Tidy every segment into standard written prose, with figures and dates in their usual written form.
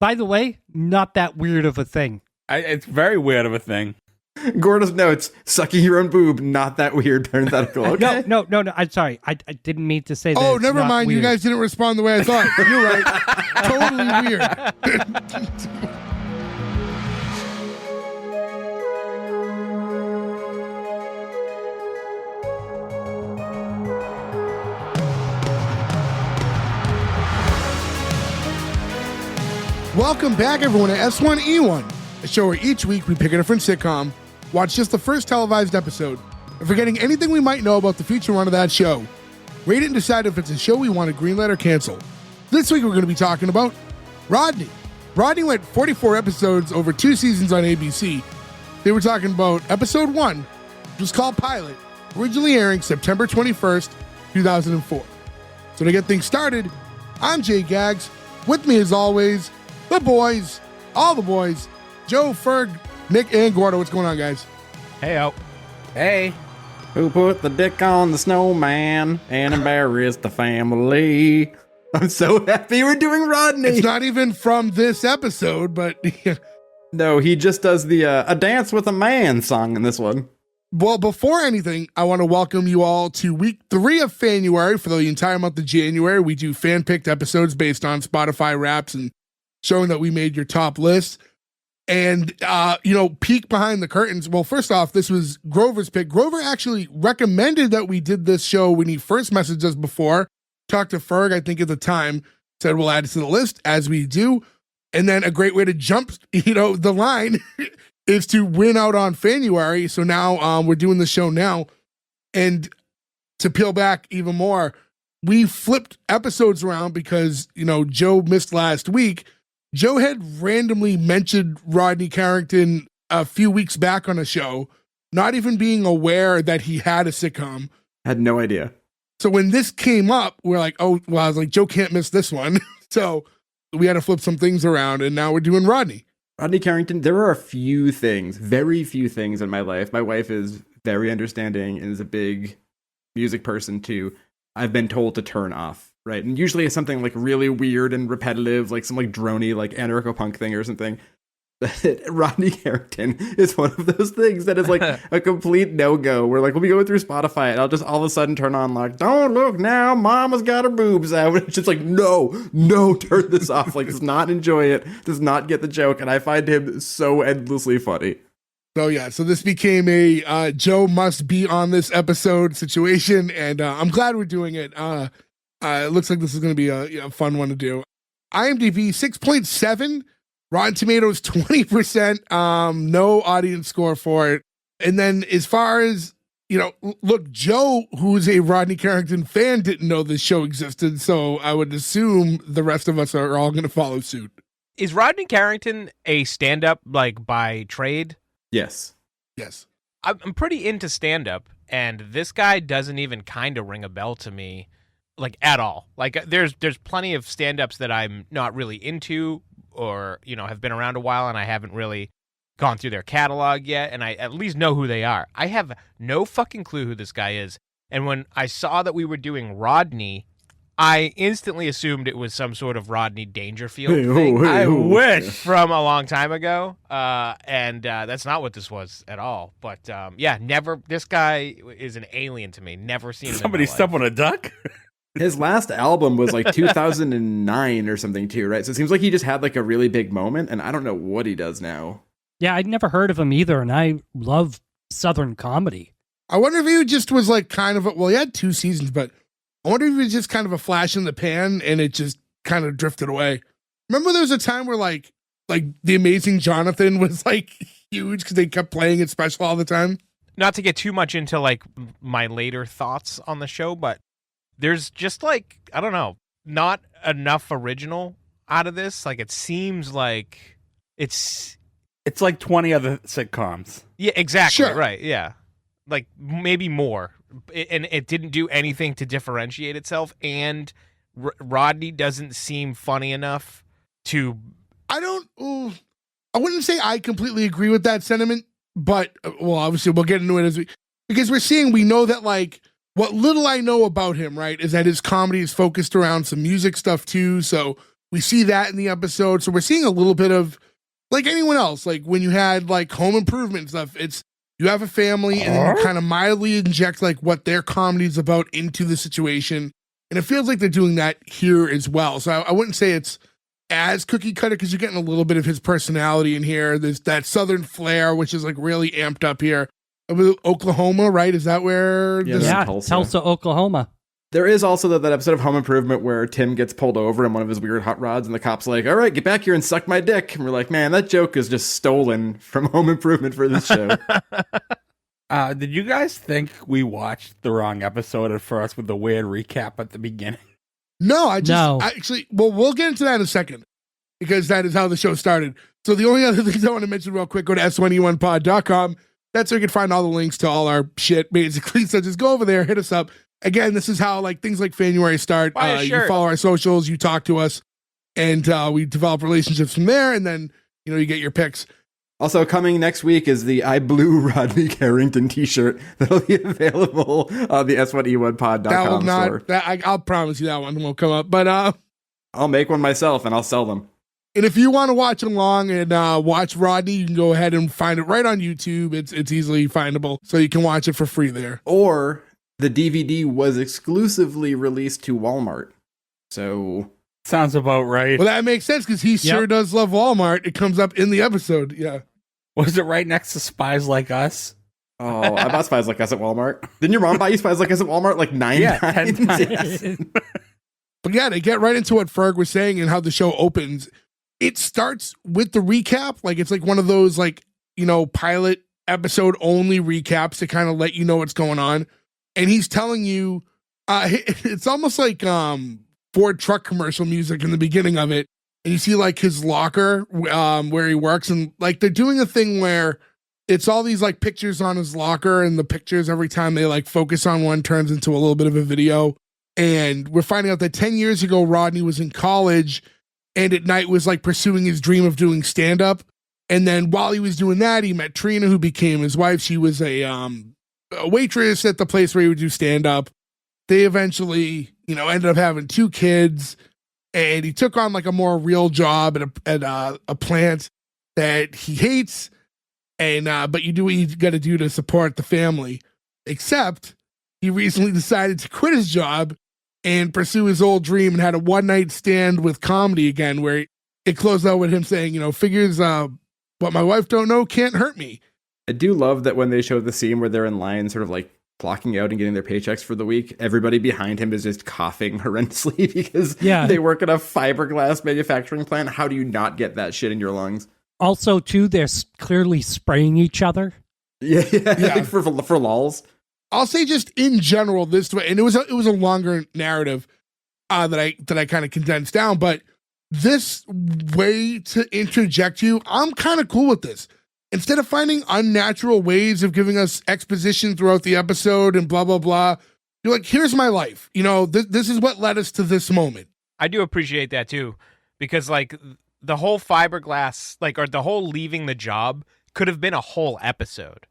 By the way, not that weird of a thing. It's very weird of a thing. Gordon's notes, sucking your own boob, not that weird parenthetical. Okay. No, I'm sorry. I didn't mean to say that. Oh, it's never not mind. weird. You guys didn't respond the way I thought. You're right. Totally weird. Welcome back, everyone, to S1E1, a show where each week we pick a different sitcom, watch just the first televised episode, and forgetting anything we might know about the future run of that show, rate it and decide if it's a show we want to greenlight or cancel. This week we're going to be talking about Rodney. Rodney went 44 episodes over 2 seasons on ABC. They were talking about episode 1, which was called Pilot, originally airing September 21st, 2004. So to get things started, I'm Jay Gags. With me as always, the boys, all the boys, Joe, Ferg, Nick, and Gordo. What's going on, guys? Hey, Hey, who put the dick on the snowman and embarrassed the family? I'm so happy we're doing Rodney. It's not even from this episode, but No, he just does the A Dance with a Man song in this one. well, before anything, I want to welcome you all to week 3 of Fanuary. For the entire month of January, we do fan-picked episodes based on Spotify Wraps and showing that we made your top list. And, peek behind the curtains. Well, first off, this was Grover's pick. Grover actually recommended that we did this show when he first messaged us before. Talked to Ferg, I think at the time, said we'll add it to the list, as we do. And then a great way to jump, the line is to win out on Fanuary. So now we're doing the show now. And to peel back even more, we flipped episodes around because, Joe missed last week. Joe had randomly mentioned Rodney Carrington a few weeks back on a show, not even being aware that he had a sitcom. Had no idea. So when this came up, we're like, oh, well, I was like, Joe can't miss this one. So we had to flip some things around, and now we're doing Rodney. Rodney Carrington, there are a few things, very few things in my life. My wife is very understanding and is a big music person too. I've been told to turn off, right? And usually it's something like really weird and repetitive, like some like drony, like anarcho-punk thing or something. Rodney Carrington is one of those things that is like a complete no-go. Where like we'll be going through Spotify and I'll just all of a sudden turn on like, don't look now, mama's got her boobs out. It's just like, no, turn this off. Like, does not enjoy it, does not get the joke. And I find him so endlessly funny. So this became a Joe must be on this episode situation, and I'm glad we're doing it. It looks like this is going to be a fun one to do. IMDb 6.7, Rotten Tomatoes 20%, no audience score for it. And then as far as, look, Joe, who's a Rodney Carrington fan, didn't know this show existed, so I would assume the rest of us are all going to follow suit. Is Rodney Carrington a stand-up, like, by trade? Yes. I'm pretty into stand-up, and this guy doesn't even kind of ring a bell to me, like, at all. Like, there's plenty of stand-ups that I'm not really into or, have been around a while, and I haven't really gone through their catalog yet, and I at least know who they are. I have no fucking clue who this guy is. And when I saw that we were doing Rodney, I instantly assumed it was some sort of Rodney Dangerfield thing. I wish. From a long time ago, and that's not what this was at all. But never. This guy is an alien to me. Never seen him. Somebody step on a duck? His last album was like 2009 or something too, right? So it seems like he just had like a really big moment, and I don't know what he does now. Yeah, I'd never heard of him either, and I love Southern comedy. I wonder if he just was like kind of, he had 2 seasons, but I wonder if it was just kind of a flash in the pan and it just kind of drifted away. Remember there was a time where like The Amazing Jonathan was like huge because they kept playing it special all the time? Not to get too much into like my later thoughts on the show, but there's just like, I don't know, not enough original out of this. Like it seems like it's like 20 other sitcoms. Yeah, exactly. Sure. Right. Yeah. Like maybe more. And it didn't do anything to differentiate itself. And Rodney doesn't seem funny enough to. I wouldn't say I completely agree with that sentiment, but obviously we'll get into it because we know that like what little I know about him, right, is that his comedy is focused around some music stuff too. So we see that in the episode. So we're seeing a little bit of like anyone else. Like when you had like Home Improvement stuff, it's you have a family and then you kind of mildly inject like what their comedy is about into the situation. And it feels like they're doing that here as well. So I wouldn't say it's as cookie cutter because you're getting a little bit of his personality in here. There's that Southern flair, which is like really amped up here. Oklahoma, right? Is that where? Yeah, Tulsa, Oklahoma. There is also that episode of Home Improvement where Tim gets pulled over in one of his weird hot rods, and the cop's like, all right, get back here and suck my dick. And we're like, man, that joke is just stolen from Home Improvement for this show. Did you guys think we watched the wrong episode at first with the weird recap at the beginning? No, actually, well, we'll get into that in a second because that is how the show started. So the only other things I want to mention real quick, go to S1E1pod.com. That's where you can find all the links to all our shit, basically. So just go over there, hit us up. Again, this is how like things like Fanuary start. You follow our socials, you talk to us, and we develop relationships from there. And then, you know, you get your picks. Also coming next week is the I Blew Rodney Carrington t-shirt that'll be available on the S1E1pod.com store. I'll promise you that one won't come up. But I'll make one myself and I'll sell them. And if you want to watch along and watch Rodney, you can go ahead and find it right on YouTube. It's easily findable, so you can watch it for free there. Or the DVD was exclusively released to Walmart. So sounds about right. Well, that makes sense because he sure does love Walmart. It comes up in the episode. Yeah. Was it right next to Spies Like Us? Oh, I bought Spies Like Us at Walmart. Didn't your mom buy you Spies Like Us at Walmart like 9 times? 10 times. Yes. But yeah, to get right into what Ferg was saying and how the show opens, it starts with the recap. Like it's like one of those like, you know, pilot episode only recaps to kind of let you know what's going on. And he's telling you, it's almost like Ford truck commercial music in the beginning of it. And you see like his locker where he works, and like they're doing a thing where it's all these like pictures on his locker, and the pictures every time they like focus on one turns into a little bit of a video. And we're finding out that 10 years ago, Rodney was in college and at night was like pursuing his dream of doing stand-up. And then while he was doing that, he met Trina, who became his wife. She was a waitress at the place where he would do stand-up. They eventually, you know, ended up having 2 kids, and he took on like a more real job at a plant that he hates. And but you do what you got to do to support the family. Except he recently decided to quit his job and pursue his old dream, and had a one-night stand with comedy again, where it closed out with him saying, you know, figures what my wife don't know can't hurt me. I do love that when they show the scene where they're in line sort of like clocking out and getting their paychecks for the week, everybody behind him is just coughing horrendously because they work at a fiberglass manufacturing plant. How do you not get that shit in your lungs? Also, too, they're clearly spraying each other. Yeah. Like for lulz. I'll say just in general this way, and it was a longer narrative that I kind of condensed down, but this way to interject you, I'm kind of cool with this. Instead of finding unnatural ways of giving us exposition throughout the episode and blah, blah, blah, you're like, here's my life. You know, this is what led us to this moment. I do appreciate that too, because like the whole fiberglass, like, or the whole leaving the job could have been a whole episode.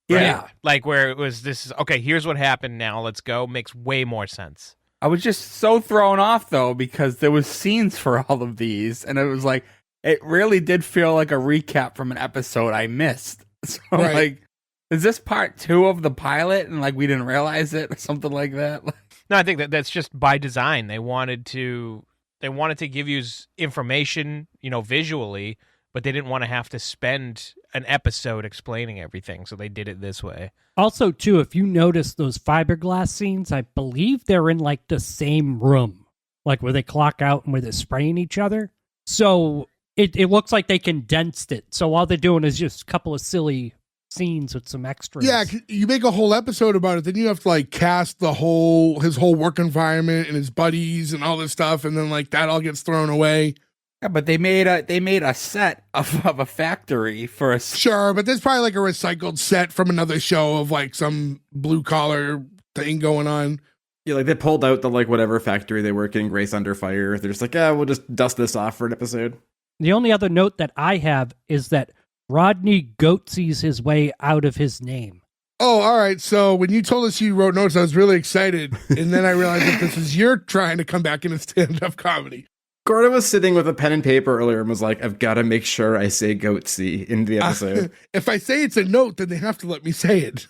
Right? Yeah. Like where it was, this is, okay, here's what happened, now let's go, makes way more sense. I was just so thrown off though, because there was scenes for all of these, and it was like, it really did feel like a recap from an episode I missed. So like, is this part 2 of the pilot and like we didn't realize it or something like that? No, I think that's just by design. They wanted to give you information, you know, visually, but they didn't want to have to spend an episode explaining everything, so they did it this way. Also, too, if you notice those fiberglass scenes, I believe they're in like the same room, like where they clock out and where they're spraying each other. So it looks like they condensed it. So all they're doing is just a couple of silly scenes with some extras. Yeah, you make a whole episode about it, then you have to like cast his whole work environment and his buddies and all this stuff, and then like that all gets thrown away. Yeah, but they made a set of a factory for a sure, but there's probably like a recycled set from another show of like some blue collar thing going on. Yeah, like they pulled out the like whatever factory they work in, Grace Under Fire. They're just like, we'll just dust this off for an episode. The only other note that I have is that Rodney goatsies his way out of his name. Oh, all right. So when you told us you wrote notes, I was really excited. And then I realized that this is you're trying to come back into stand-up comedy. Gordo was sitting with a pen and paper earlier and was like, I've got to make sure I say goatsy in the episode. If I say it's a note, then they have to let me say it.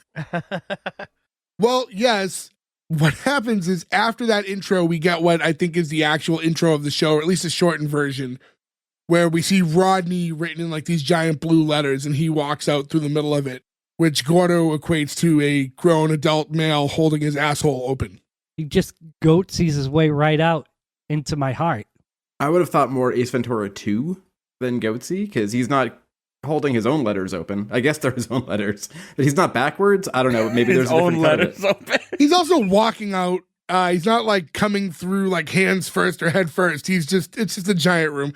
Well, yes. What happens is after that intro, we get what I think is the actual intro of the show, or at least a shortened version, where we see Rodney written in like these giant blue letters, and he walks out through the middle of it, which Gordo equates to a grown adult male holding his asshole open. He just goatsies his way right out into my heart. I would have thought more Ace Ventura 2 than goatsy, because he's not holding his own letters open. I guess they're his own letters, but he's not backwards. I don't know. Maybe His there's a own different letters open. He's also walking out. He's not like coming through like hands first or head first. It's just a giant room.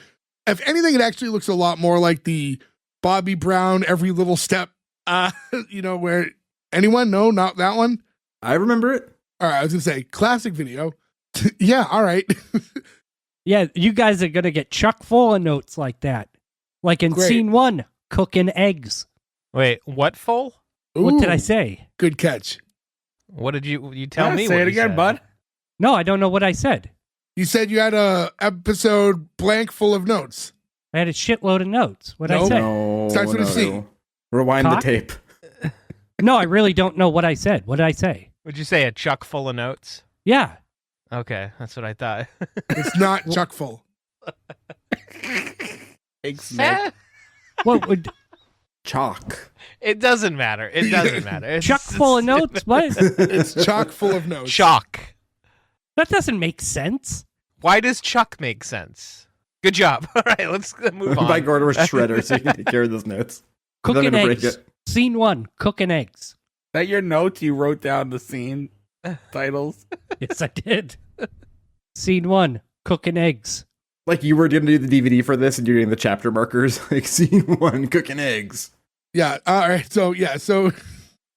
If anything, it actually looks a lot more like the Bobby Brown Every Little Step. Where anyone? No, not that one. I remember it. All right, I was gonna say classic video. Yeah, all right. Yeah, you guys are going to get chock full of notes like that. Like in Great. scene 1, cooking eggs. Wait, what full? What did I Ooh, say? Good catch. What did you tell Yeah, me? say what it you again, said. bud. No, I don't know what I said. You said you had a episode blank full of notes. I had a shitload of notes. What did I Nope. say? No, Starts with a C. no. Rewind Cock? the tape. No, I really don't know what I said. What did I say? Would you say a chuck full of notes? Yeah. Okay, that's what I thought. It's not chuck full. What would Chalk. It doesn't matter. It doesn't matter. It's, chock full of notes? What? It's chock full of notes. Chalk. That doesn't make sense. Why does chuck make sense? Good job. All right, let's move on. By Gordo or Shredder, so you can take care of those notes. Cooking Let me break eggs. it. Scene 1, cooking eggs. That your notes you wrote down the scene titles? Yes, I did. Scene 1, cooking eggs. Like you were going to do the DVD for this and you're doing the chapter markers, like scene 1, cooking eggs. Yeah. All right. So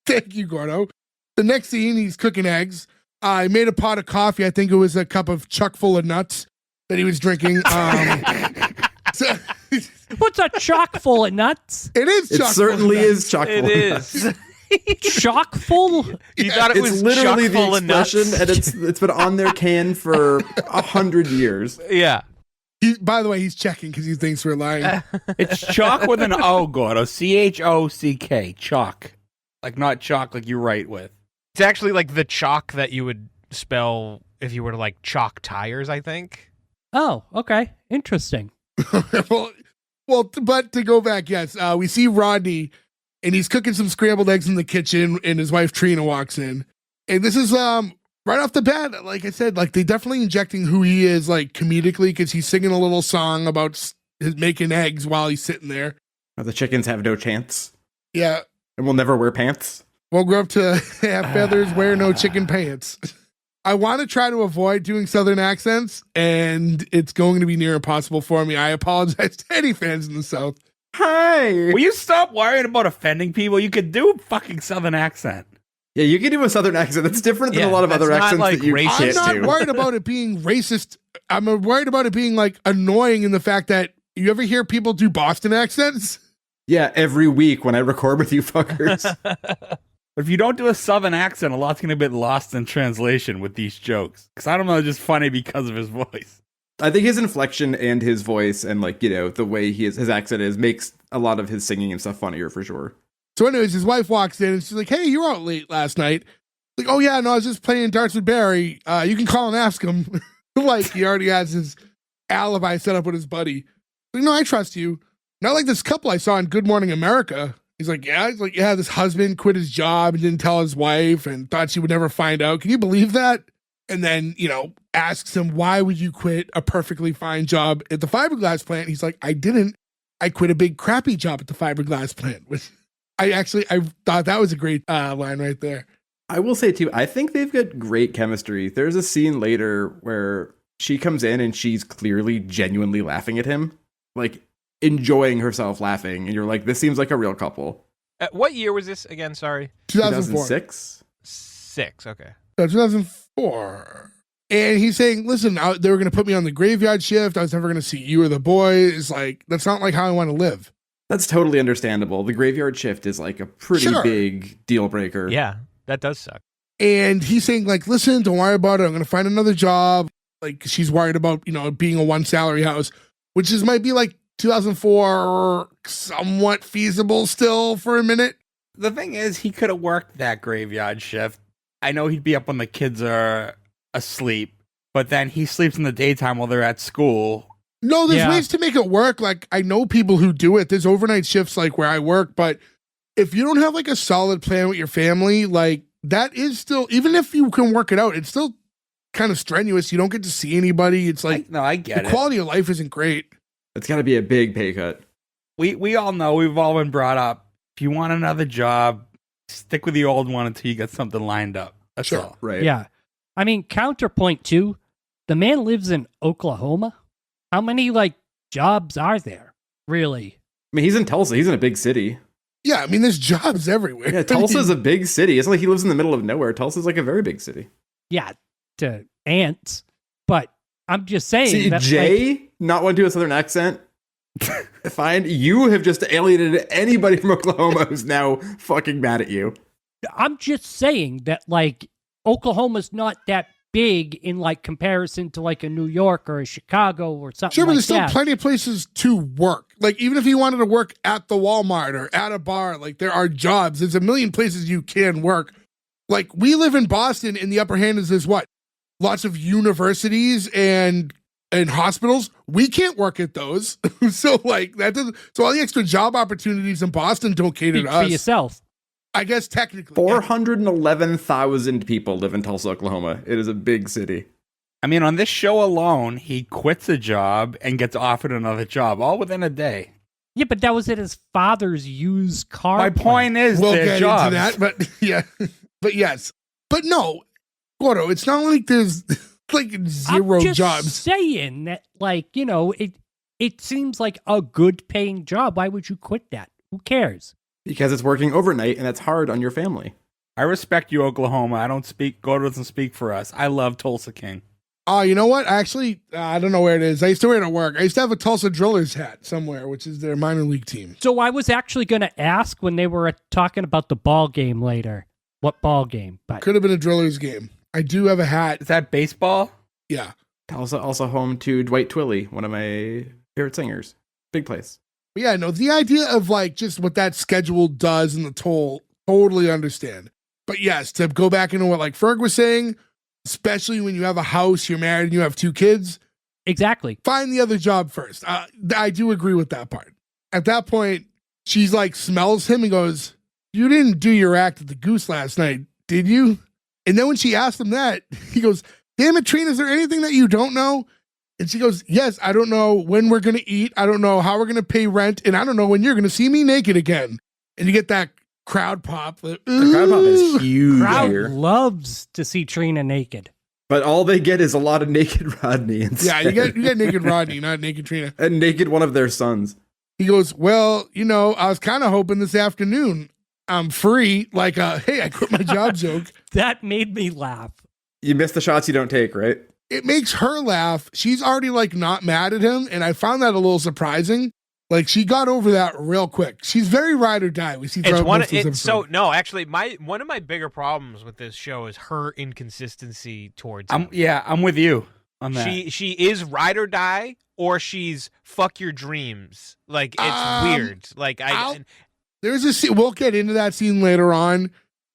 thank you, Gordo. The next scene, he's cooking eggs. I made a pot of coffee. I think it was a cup of chuck full of nuts that he was drinking. So, What's a chock full of nuts? it is It chock certainly full of nuts. is chock It full of nuts. is. Chock full? You thought it It's was literally chock the full of nuts? expression, and it's been on their can for 100 years. Yeah. By the way, he's checking because he thinks we're lying. It's chalk with an O, Gordo. CHOCK. Chalk. Like not chalk like you write with. It's actually like the chalk that you would spell if you were to like chalk tires, I think. Oh, okay. Interesting. But to go back, yes, we see Rodney, and he's cooking some scrambled eggs in the kitchen, and his wife Trina walks in, and this is right off the bat, like I said, like they definitely injecting who he is, like comedically, because he's singing a little song about his making eggs while he's sitting there. The chickens have no chance, Yeah, and will never wear pants. won't grow up to have feathers, wear no chicken pants. I want to try to avoid doing Southern accents, and it's going to be near impossible for me. I apologize to any fans in the South. Hi. Will you stop worrying about offending people? You could do a fucking Southern accent. Yeah, you can do a Southern accent. That's different than Yeah, a lot of that's other not accents like that you racist. I'm can't not do. worried about it being racist. I'm worried about it being like annoying in the fact that you ever hear people do Boston accents? Yeah, every week when I record with you fuckers. But if you don't do a Southern accent, a lot's going to be lost in translation with these jokes. Because I don't know, it's just funny because of his voice. I think his inflection and his voice and like, you know, the way his accent is makes a lot of his singing and stuff funnier for sure. So anyways, his wife walks in and she's like, hey, you were out late last night. Like, oh yeah, no, I was just playing darts with Barry. You can call and ask him. Like he already has his alibi set up with his buddy. Like, no, I trust you. Not like this couple I saw in Good Morning America. He's like, yeah. He's like, yeah, this husband quit his job and didn't tell his wife and thought she would never find out. Can you believe that? And then, you know, asks him, why would you quit a perfectly fine job at the fiberglass plant? He's like, I didn't. I quit a big crappy job at the fiberglass plant. Which I thought that was a great line right there. I will say too, I think they've got great chemistry. There's a scene later where she comes in and she's clearly genuinely laughing at him. Like, enjoying herself laughing, and you're like, this seems like a real couple. What year was this again? Sorry. 2004. 2006? 6. Okay. 2004. And he's saying, listen, they were going to put me on the graveyard shift. I was never going to see you or the boys. Like, that's not like how I want to live. That's totally understandable. The graveyard shift is like a pretty Sure. big deal breaker. Yeah, that does suck. And he's saying, like, listen, don't worry about it. I'm going to find another job. Like she's worried about, being a one salary house, which might be like 2004 somewhat feasible still for a minute. The thing is, he could have worked that graveyard shift. I know he'd be up when the kids are asleep, but then he sleeps in the daytime while they're at school. No, there's ways to make it work. Like, I know people who do it. There's overnight shifts like where I work, but if you don't have like a solid plan with your family, like that is still, even if you can work it out, it's still kind of strenuous. You don't get to see anybody. It's like, I get the quality of life isn't great. It's got to be a big pay cut. We all know, we've all been brought up. If you want another job, stick with the old one until you get something lined up. That's all. Right. Yeah. I mean, counterpoint too, the man lives in Oklahoma. How many like jobs are there, really? I mean, he's in Tulsa. He's in a big city. Yeah, I mean, there's jobs everywhere. Yeah, Tulsa's a big city. It's not like he lives in the middle of nowhere. Tulsa's like a very big city. Yeah, to ants. But I'm just saying. See, that, Jay, not want to do a southern accent. Fine. You have just alienated anybody from Oklahoma who's now fucking mad at you. I'm just saying that, like, Oklahoma's not that big in, like, comparison to, like, a New York or a Chicago or something Sure, but like there's still that. plenty of places to work. Like, even if you wanted to work at the Walmart or at a bar, like, there are jobs. There's a million places you can work. Like, we live in Boston, and the upper hand is there's what? Lots of universities and hospitals. We can't work at those. So, like, that doesn't. So, all the extra job opportunities in Boston don't cater Speak to for us. yourself. I guess technically. 411,000 people live in Tulsa, Oklahoma. It is a big city. I mean, on this show alone, he quits a job and gets offered another job, all within a day. Yeah, but that was at his father's used car. My point is, We'll their get jobs. into that, but yeah. But yes. But no, Gordo, it's not like there's like zero I'm just jobs. saying that, like, it seems like a good paying job. Why would you quit that? Who cares? Because it's working overnight, and that's hard on your family. I respect you, Oklahoma. I don't speak. Gordo doesn't speak for us. I love Tulsa King. Oh, you know what? Actually, I don't know where it is. I used to wear it at work. I used to have a Tulsa Drillers hat somewhere, which is their minor league team. So I was actually going to ask when they were talking about the ball game later. What ball game? But Could have been a Drillers game. I do have a hat. Is that baseball? Yeah. Tulsa also home to Dwight Twilley, one of my favorite singers. Big place. But yeah, no, the idea of like just what that schedule does and the toll, totally understand. But yes, to go back into what like Ferg was saying, especially when you have a house, you're married, and you have 2 kids, exactly. find the other job first. I do agree with that part. At that point, she's like smells him and goes, "You didn't do your act at the Goose last night, did you?" And then when she asked him that, he goes, "Damn it, Trina, is there anything that you don't know?" And she goes, "Yes, I don't know when we're going to eat. I don't know how we're going to pay rent. And I don't know when you're going to see me naked again." And you get that crowd pop. The crowd pop is huge Crowd here. loves to see Trina naked. But all they get is a lot of naked Rodney instead. Yeah, you get naked Rodney, not naked Trina. And naked one of their sons. He goes, "Well, I was kind of hoping this afternoon I'm free." Like, hey, I quit my job joke. That made me laugh. You miss the shots you don't take, right? It makes her laugh. She's already like not mad at him. And I found that a little surprising. Like she got over that real quick. She's very ride or die. We see It's throughout one. most of this episode. So no, actually, one of my bigger problems with this show is her inconsistency towards him. I'm with you on that. She is ride or die, or she's fuck your dreams. Like it's weird. Like There's a scene. We'll get into that scene later on.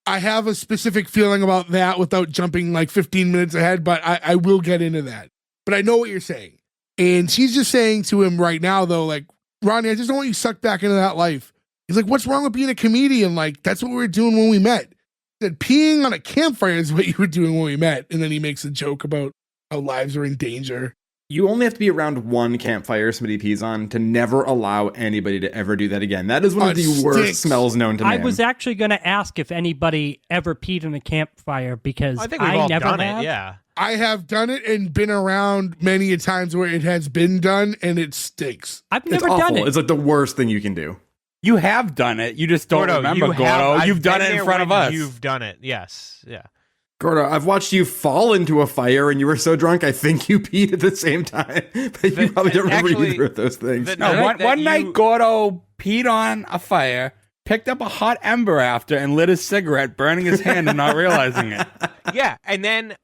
I have a specific feeling about that without jumping like 15 minutes ahead, but I will get into that. But I know what you're saying. And she's just saying to him right now, though, like, "Ronnie, I just don't want you sucked back into that life." He's like, "What's wrong with being a comedian? Like, that's what we were doing when we met." He said, "Peeing on a campfire is what you were doing when we met." And then he makes a joke about how lives are in danger. You only have to be around one campfire somebody pees on to never allow anybody to ever do that again. That is one of the worst smells known to man. I was actually going to ask if anybody ever peed in a campfire because I think we've all never done have. it. Yeah. I have done it and been around many a times where it has been done and it stinks. I've It's never awful. done it. It's like the worst thing you can do. You have done it. You just don't remember, Gordo. I've You've done been it in there front of when us. You've done it. Yes. Yeah. Gordo, I've watched you fall into a fire and you were so drunk I think you peed at the same time. But you probably don't remember actually, either of those things. One night, Gordo peed on a fire, picked up a hot ember after, and lit his cigarette, burning his hand and not realizing it. Yeah, and then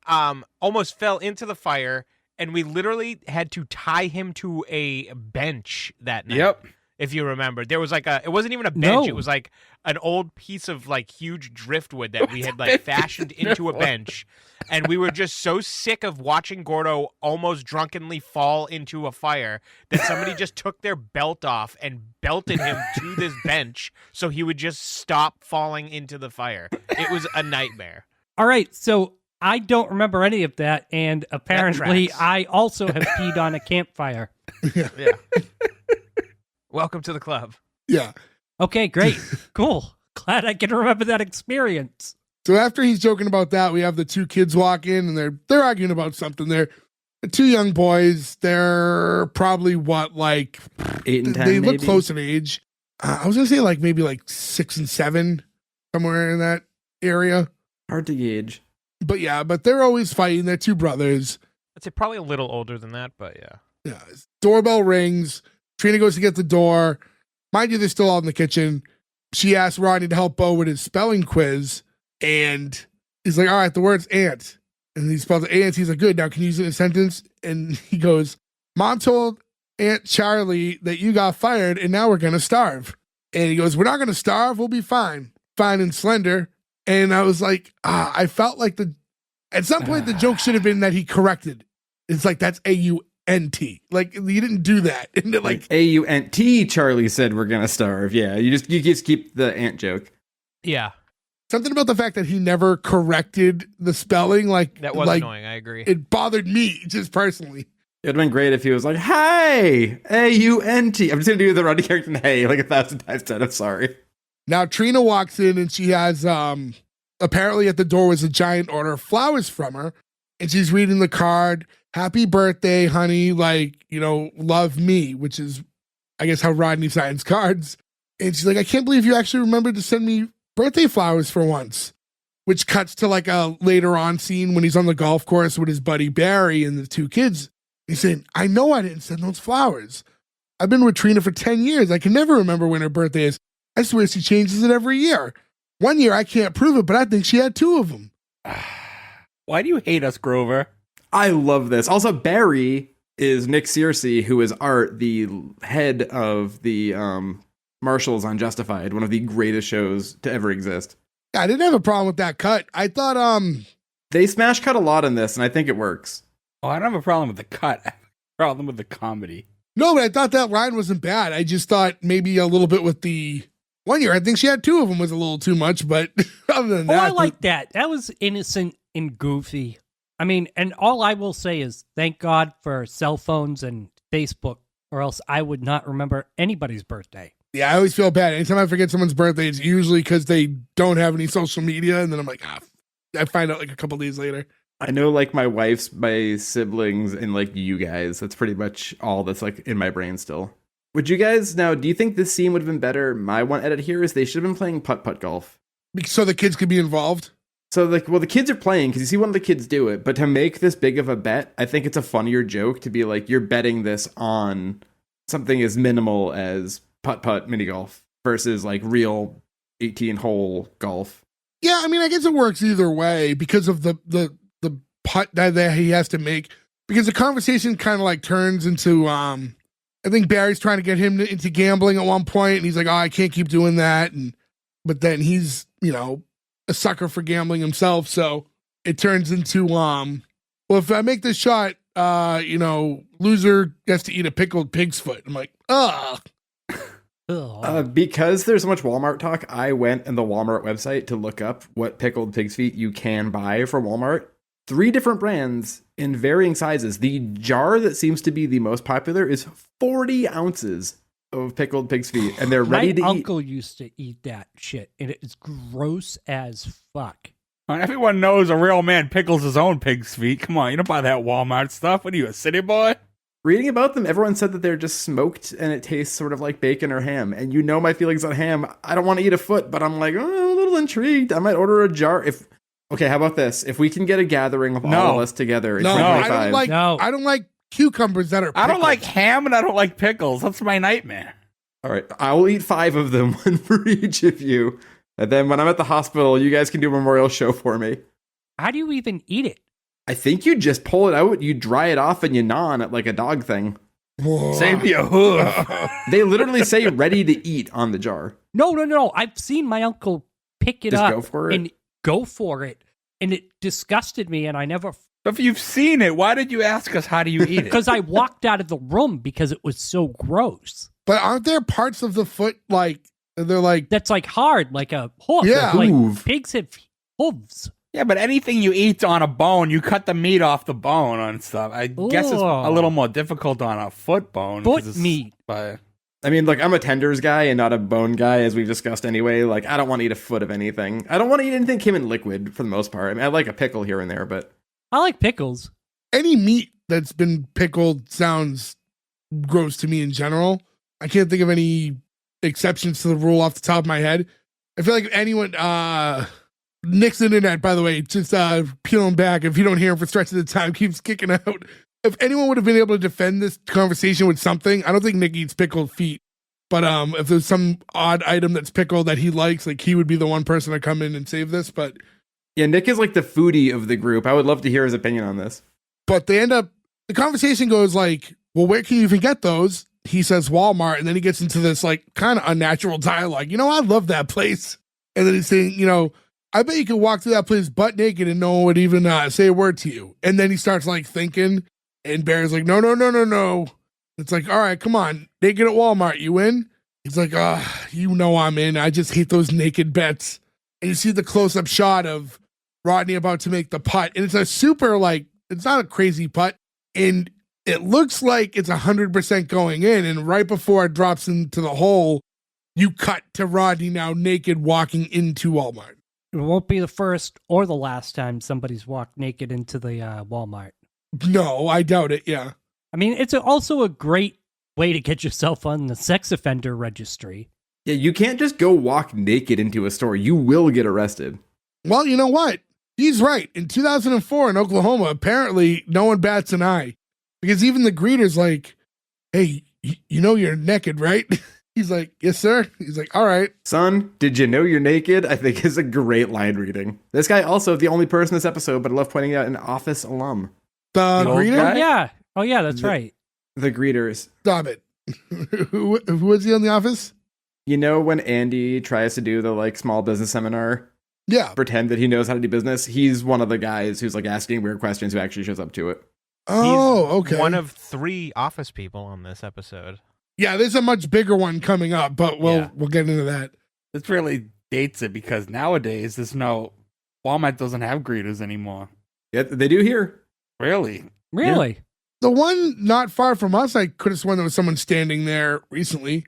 almost fell into the fire, and we literally had to tie him to a bench that night. Yep. If you remember, there was like it wasn't even a bench. No. It was like an old piece of like huge driftwood that we had like fashioned into a bench. And we were just so sick of watching Gordo almost drunkenly fall into a fire that somebody just took their belt off and belted him to this bench so he would just stop falling into the fire. It was a nightmare. All right, so I don't remember any of that, and apparently tracks. I also have peed on a campfire. Yeah. Welcome to the club. Yeah. Okay, great. Cool. Glad I can remember that experience. So after he's joking about that, we have the two kids walk in and they're arguing about something. They're two young boys. They're probably like 8 and 10. They look maybe? close in age. I was gonna say like maybe like 6 and 7, somewhere in that area. Hard to gauge. But they're always fighting. They're two brothers. I'd say probably a little older than that, but yeah. Yeah. Doorbell rings. Trina goes to get the door. Mind you, they're still all in the kitchen. She asks Rodney to help Bo with his spelling quiz. And he's like, all right, the word's ant. And he spells ant. He's like, good. Now can you use it in a sentence? And he goes, Mom told Aunt Charlie that you got fired and now we're going to starve. And he goes, we're not going to starve. We'll be fine. Fine and slender. And I was like, I felt like at some point the joke should have been that he corrected. It's like, that's AUNT. Like, you didn't do that. And Like AUNT, Charlie said we're gonna starve. Yeah, you just keep the ant joke. Yeah. something about the fact that he never corrected the spelling. Like, That was annoying. I agree. It bothered me just personally. It'd been great if he was like, hey, A-U-N-T. I'm just going to do the Rodney Carrington, hey, like 1,000 times 10. I'm sorry. Now, Trina walks in and she has, apparently at the door was a giant order of flowers from her. And she's reading the card, happy birthday, honey, like, you know, love me, which is, I guess, how Rodney signs cards. And she's like, I can't believe you actually remembered to send me birthday flowers for once. Which cuts to like a later on scene when he's on the golf course with his buddy Barry and the two kids. He's saying, I know I didn't send those flowers. I've been with Trina for 10 years. I can never remember when her birthday is. I swear she changes it every year. One year I can't prove it, but I think she had 2 of them. Why do you hate us, Grover? I love this. Also, Barry is Nick Searcy, who is Art, the head of the Marshals on Justified, one of the greatest shows to ever exist. Yeah, I didn't have a problem with that cut. I thought, They smash cut a lot in this, and I think it works. Oh, I don't have a problem with the cut. I have a problem with the comedy. no, but I thought that line wasn't bad. I just thought maybe a little bit with the one year. I think she had 2 of them was a little too much, but other than Oh, that. I like that. That was innocent and goofy. I mean, and all I will say is thank God for cell phones and Facebook, or else I would not remember anybody's birthday. Yeah, I always feel bad. Anytime I forget someone's birthday, it's usually because they don't have any social media, and then I'm like, I find out like a couple days later. I know, like, my siblings, and, like, you guys. That's pretty much all that's, like, in my brain still. Would you guys, now, do you think this scene would have been better? My one edit here is they should have been playing putt-putt golf. So the kids could be involved? So, like, well, the kids are playing because you see one of the kids do it, but to make this big of a bet, I think it's a funnier joke to be like, you're betting this on something as minimal as putt-putt mini golf versus, like, real 18-hole golf. Yeah, I mean, I guess it works either way because of the putt that he has to make. Because the conversation kind of like turns into, I think Barry's trying to get him into gambling at one point, and he's like, "Oh, I can't keep doing that." But then he's, you know, a sucker for gambling himself, so it turns into, well, if I make this shot, you know, loser has to eat a pickled pig's foot. I'm like, ugh. Because there's so much Walmart talk, I went on the Walmart website to look up what pickled pig's feet you can buy from Walmart. 3 different brands in varying sizes. The jar that seems to be the most popular is 40 ounces of pickled pig's feet, and they're ready to eat. My uncle used to eat that shit, and it's gross as fuck. Everyone knows a real man pickles his own pig's feet. Come on, you don't buy that Walmart stuff. What are you, a city boy? Reading about them, everyone said that they're just smoked and it tastes sort of like bacon or ham. And you know my feelings on ham. I don't want to eat a foot, but I'm like, oh, I'm a little intrigued. I might order a jar. Okay, how about this? If we can get a gathering of all of us together in 2025. I don't like cucumbers that are pickled. I don't like ham and I don't like pickles. That's my nightmare. All right, I will eat 5 of them, 1 for each of you. And then when I'm at the hospital, you guys can do a memorial show for me. How do you even eat it? I think you just pull it out, you dry it off, and you gnaw on it like a dog thing. Whoa. Save your hoof. They literally say ready to eat on the jar. No. I've seen my uncle pick it Just up go for it? and go for it. And it disgusted me, and I never... If you've seen it, why did you ask us how do you eat it? Because I walked out of the room because it was so gross. But aren't there parts of the foot like they're like That's like hard, like a hoof. Yeah. Like Hoof. pigs have hooves. Yeah, but anything you eat on a bone, you cut the meat off the bone and stuff. I guess it's a little more difficult on a foot bone. 'cause Foot it's- meat. But I mean, look, I'm a tenders guy and not a bone guy, as we've discussed anyway. Like, I don't want to eat a foot of anything. I don't want to eat anything came in liquid for the most part. I mean, I like a pickle here and there, but I like pickles. any meat that's been pickled sounds gross to me in general. I can't think of any exceptions to the rule off the top of my head. I feel like if anyone Nick's internet, by the way, just peeling back. If you don't hear him for stretches of the time, keeps kicking out. If anyone would have been able to defend this conversation with something, I don't think Nick eats pickled feet. But if there's some odd item that's pickled that he likes, like he would be the one person to come in and save this. But yeah, Nick is like the foodie of the group. I would love to hear his opinion on this. they end up, the conversation goes like, well, where can you even get those? He says Walmart, and then he gets into this like kind of unnatural dialogue. I love that place. And then he's saying, I bet you could walk through that place butt naked and no one would even say a word to you. And then he starts like thinking, and Barry's like, no. It's like, all right, come on, naked at Walmart, you in? He's like, I'm in. I just hate those naked bets. And you see the close-up shot of Rodney about to make the putt, and it's a super like, it's not a crazy putt, and it looks like it's 100% going in. And right before it drops into the hole, you cut to Rodney now naked walking into Walmart. It won't be the first or the last time somebody's walked naked into the Walmart. No, I doubt it. Yeah. I mean, it's also a great way to get yourself on the sex offender registry. Yeah, you can't just go walk naked into a store. You will get arrested. Well, you know what? He's right. In 2004 in Oklahoma, apparently no one bats an eye because even the greeter's like, hey, you're naked, right? He's like, yes, sir. He's like, all right. Son, did you know you're naked? I think is a great line reading. This guy also the only person in this episode, but I love pointing out an Office alum. The old greeter? guy? Oh, yeah, that's right. The greeters. Stop it. Who was he on The Office? You know when Andy tries to do the like small business seminar, Yeah. pretend that he knows how to do business? He's one of the guys who's like asking weird questions who actually shows up to it. Oh, He's okay. one of 3 office people on this episode. Yeah, there's a much bigger one coming up, but we'll get into that. this really dates it because nowadays Walmart doesn't have greeters anymore. Yeah, they do here. Really? Really? The one not far from us, I could have sworn there was someone standing there recently.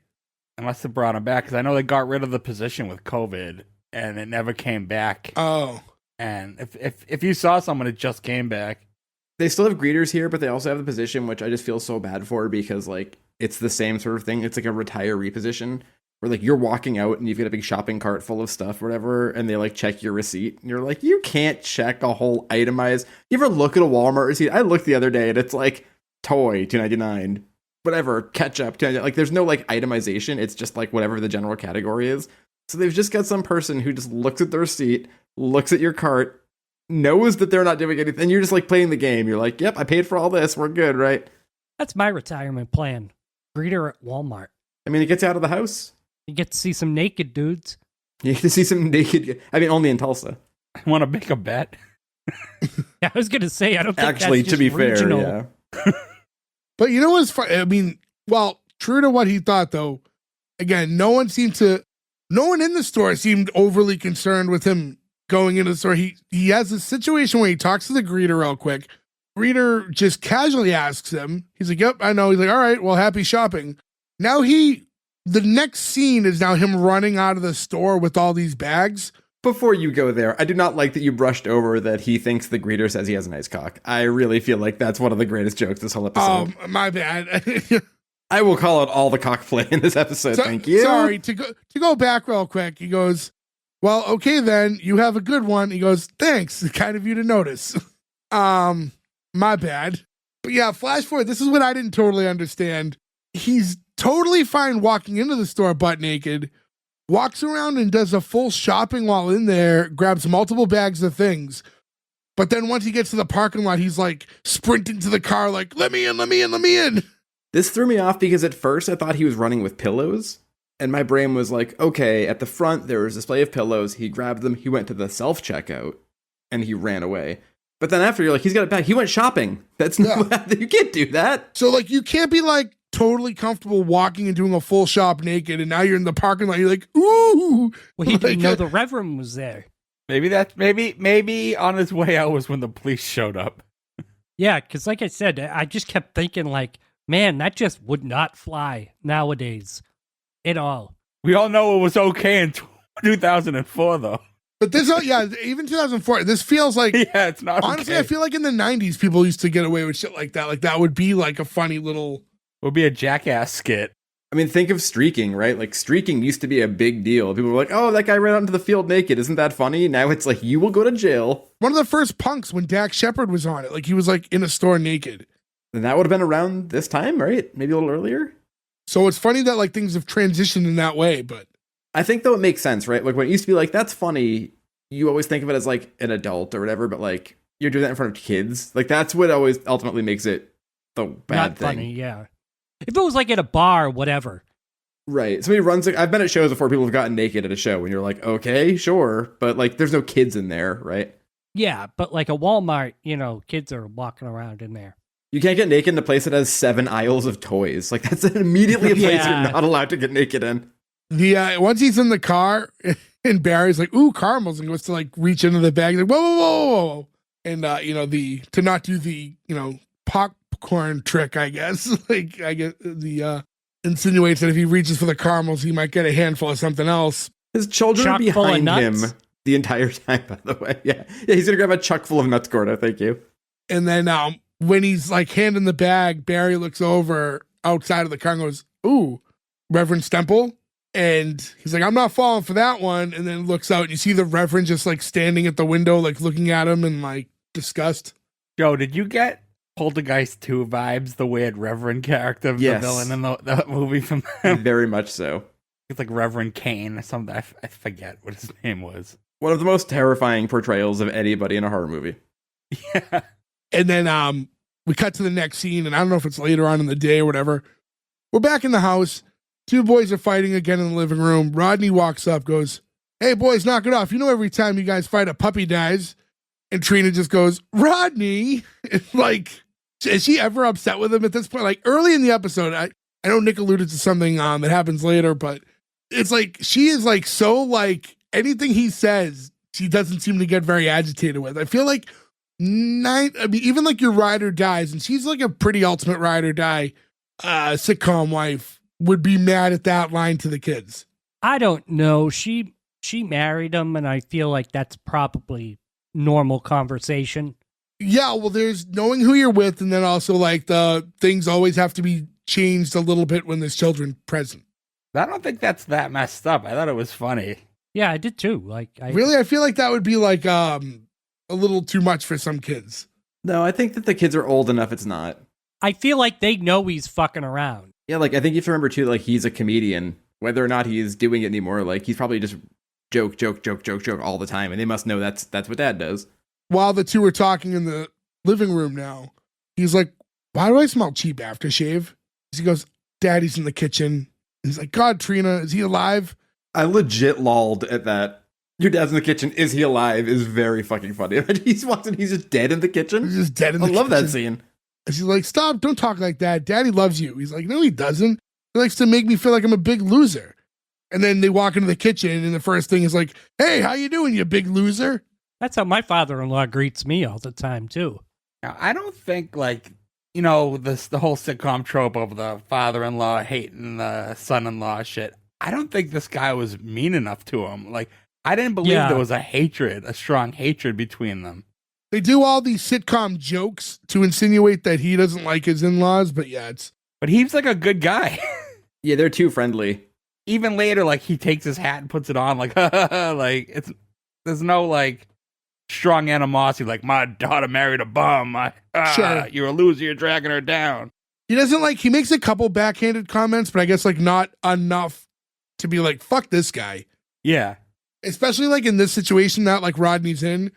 Unless they brought them back, because I know they got rid of the position with COVID and it never came back. Oh. And if you saw someone, it just came back. They still have greeters here, but they also have the position, which I just feel so bad for because like it's the same sort of thing. It's like a retiree position where like you're walking out and you've got a big shopping cart full of stuff, or whatever, and they like check your receipt. And you're like, you can't check a whole itemized. You ever look at a Walmart receipt? I looked the other day and it's like toy $2.99, whatever, ketchup $2.99. Like there's no like itemization. It's just like whatever the general category is. So they've just got some person who just looks at the receipt, looks at your cart, knows that they're not doing anything, and you're just like playing the game. You're like, yep, I paid for all this. We're good, right? That's my retirement plan. Greeter at Walmart. I mean, it gets you out of the house. You get to see some naked dudes. You get to see some naked. I mean, only in Tulsa. I want to make a bet. Yeah, I was going to say, I don't think Actually, that's to be just regional. fair, yeah. But you know what's funny? I mean, well, true to what he thought, though, again, no one in the store seemed overly concerned with him going into the store. He has a situation where he talks to the greeter real quick. Greeter just casually asks him. He's like, yep, I know. He's like, all right, well, happy shopping. Now the next scene is now him running out of the store with all these bags. Before you go there, I do not like that you brushed over that he thinks the greeter says he has a nice cock. I really feel like that's one of the greatest jokes this whole episode. My bad. I will call out all the cock play in this episode. Thank you. Sorry, to go back real quick. He goes, well, okay then, you have a good one. He goes, thanks. Kind of you to notice. My bad. But yeah, flash forward. This is what I didn't totally understand. He's totally fine walking into the store butt naked, walks around and does a full shopping while in there, grabs multiple bags of things. But then once he gets to the parking lot, he's like sprinting to the car, like, let me in, let me in, let me in. This threw me off because at first I thought he was running with pillows. And my brain was like, okay, at the front, there was a display of pillows. He grabbed them. He went to the self-checkout and he ran away. But then after, you're like, he's got it back. He went shopping. That's not, you can't do that. So like, you can't be like totally comfortable walking and doing a full shop naked. And now you're in the parking lot. You're like, ooh. Well, he didn't know the Reverend was there. Maybe on his way out was when the police showed up. Yeah, because like I said, I just kept thinking like, man, that just would not fly nowadays at all. We all know it was okay in 2004, though. But this, even 2004, this feels like, yeah, it's not honestly, okay. I feel like in the 90s, people used to get away with shit like that. Like that would be like a funny little... It would be a Jackass skit. I mean, think of streaking, right? Like, streaking used to be a big deal. People were like, oh, that guy ran out into the field naked. Isn't that funny? Now it's like, you will go to jail. One of the first punks when Dax Shepard was on it. Like, he was like in a store naked. And that would have been around this time, right? Maybe a little earlier? So it's funny that like things have transitioned in that way, but... I think, though, it makes sense, right? Like, when it used to be like, that's funny, you always think of it as like an adult or whatever, but like, you're doing that in front of kids. Like, that's what always ultimately makes it the bad Not thing. funny, yeah. If it was like at a bar or whatever. Right. Somebody runs. I've been at shows before people have gotten naked at a show and you're like, okay, sure. But like, there's no kids in there, right? Yeah, but like a Walmart, kids are walking around in there. You can't get naked in a place that has 7 aisles of toys. Like, that's immediately a place Yeah. you're not allowed to get naked in. Once he's in the car and Barry's like, ooh, caramels, and goes to like reach into the bag, like, whoa, whoa, whoa, whoa. And, to not do the, popcorn trick, I guess. Like, I get the, insinuates that if he reaches for the caramels, he might get a handful of something else. His children are Chock full of behind him nuts? the entire time, by the way. Yeah, he's going to grab a chuck full of nuts, Gordo. Thank you. And then when he's like handing the bag, Barry looks over outside of the car and goes, ooh, Reverend Stemple. And he's like, I'm not falling for that one. And then looks out and you see the Reverend just like standing at the window, like looking at him in like disgust. Joe, did you get Poltergeist 2 vibes, the weird Reverend character of Yes. the villain in the movie from them? Very much so. It's like Reverend Kane or something. I forget what his name was. One of the most terrifying portrayals of anybody in a horror movie. Yeah. And then we cut to the next scene, and I don't know if it's later on in the day or whatever. We're back in the house. 2 boys are fighting again in the living room. Rodney walks up, goes, hey, boys, knock it off. You know every time you guys fight, a puppy dies. And Trina just goes, Rodney. Like, is she ever upset with him at this point? Like, early in the episode, I know Nick alluded to something that happens later, but it's like, she is like, so like, anything he says, she doesn't seem to get very agitated with. I feel like even like your ride or dies, and she's like a pretty ultimate ride or die sitcom wife, would be mad at that line to the kids. I don't know. She married him, and I feel like that's probably normal conversation. Yeah, well, there's knowing who you're with, and then also like the things always have to be changed a little bit when there's children present. I don't think that's that messed up. I thought it was funny. Yeah, I did too. Like, I feel like that would be like a little too much for some kids. No, I think that the kids are old enough. It's not. I feel like they know he's fucking around. Yeah, like, I think you have to remember, too, like, he's a comedian. Whether or not he's doing it anymore, like, he's probably just joke all the time. And they must know that's what Dad does. While the two are talking in the living room now, he's like, why do I smell cheap aftershave? He goes, Daddy's in the kitchen. He's like, God, Trina, is he alive? I legit lolled at that. Your dad's in the kitchen. Is he alive? Is very fucking funny. He's watching. He's just dead in the kitchen. He's just dead in the kitchen. I love that scene. And she's like, stop, don't talk like that. Daddy loves you. He's like, no, he doesn't. He likes to make me feel like I'm a big loser. And then they walk into the kitchen, and the first thing is like, hey, how you doing, you big loser? That's how my father-in-law greets me all the time, too. Now, I don't think, like, the whole sitcom trope of the father-in-law hating the son-in-law shit. I don't think this guy was mean enough to him. Like, I didn't believe there was a strong hatred between them. They do all these sitcom jokes to insinuate that he doesn't like his in-laws, but yeah, But he's like a good guy. Yeah, they're too friendly. Even later, like, he takes his hat and puts it on, like, like, there's no, like, strong animosity, like, my daughter married a bum. Sure. You're a loser, you're dragging her down. He doesn't he makes a couple backhanded comments, but I guess like not enough to be like, fuck this guy. Yeah. Especially like in this situation that like Rodney's in,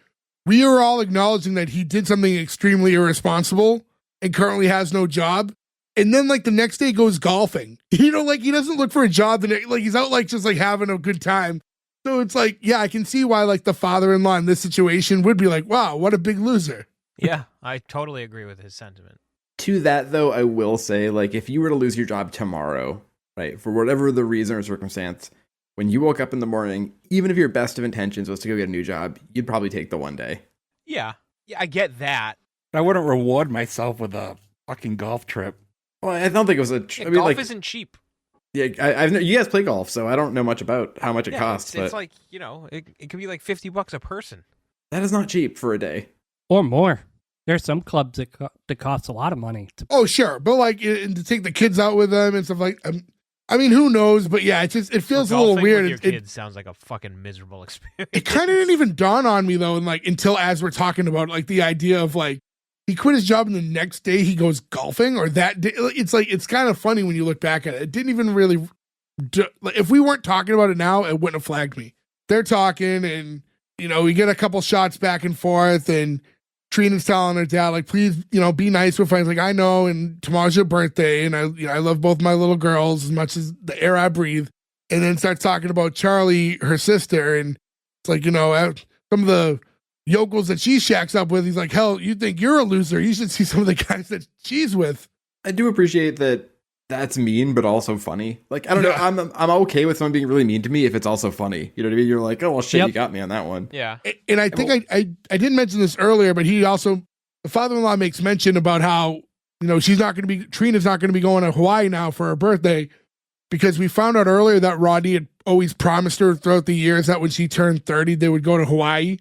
we are all acknowledging that he did something extremely irresponsible and currently has no job. And then like the next day goes golfing. You know, like he doesn't look for a job. Like he's out like just like having a good time. So it's like, yeah, I can see why like the father-in-law in this situation would be like, wow, what a big loser. Yeah, I totally agree with his sentiment. To that, though, I will say, like, if you were to lose your job tomorrow, right, for whatever the reason or circumstance, when you woke up in the morning, even if your best of intentions was to go get a new job, you'd probably take the one day. Yeah, I get that. I wouldn't reward myself with a fucking golf trip. Well, I don't think it was golf isn't cheap. Yeah, you guys play golf, so I don't know much about how much it costs. It's like, you know, it could be like $50 a person. That is not cheap for a day. Or more. There's some clubs that cost a lot of money. Oh, sure. But like and to take the kids out with them and stuff like, I mean, who knows? But yeah, it feels a little weird. With your kids sounds like a fucking miserable experience. It kind of didn't even dawn on me though. And like, until as we're talking about like the idea of like, he quit his job and the next day he goes golfing or that day. It's like, it's kind of funny when you look back at it. It didn't even really, if we weren't talking about it now, it wouldn't have flagged me. They're talking and, you know, we get a couple shots back and forth and Trina's telling her dad, like, please, you know, be nice. We're friends. Like, I know. And tomorrow's your birthday. And I love both my little girls as much as the air I breathe. And then starts talking about Charlie, her sister. And it's like, you know, some of the yokels that she shacks up with, he's like, hell, you think you're a loser. You should see some of the guys that she's with. I do appreciate that that's mean, but also funny. Like, I don't know. I'm okay with someone being really mean to me if it's also funny. You know what I mean? You're like, oh, well, shit, You got me on that one. Yeah. And I think I didn't mention this earlier, but he also, the father-in-law makes mention about how, you know, Trina's not going to be going to Hawaii now for her birthday because we found out earlier that Rodney had always promised her throughout the years that when she turned 30, they would go to Hawaii.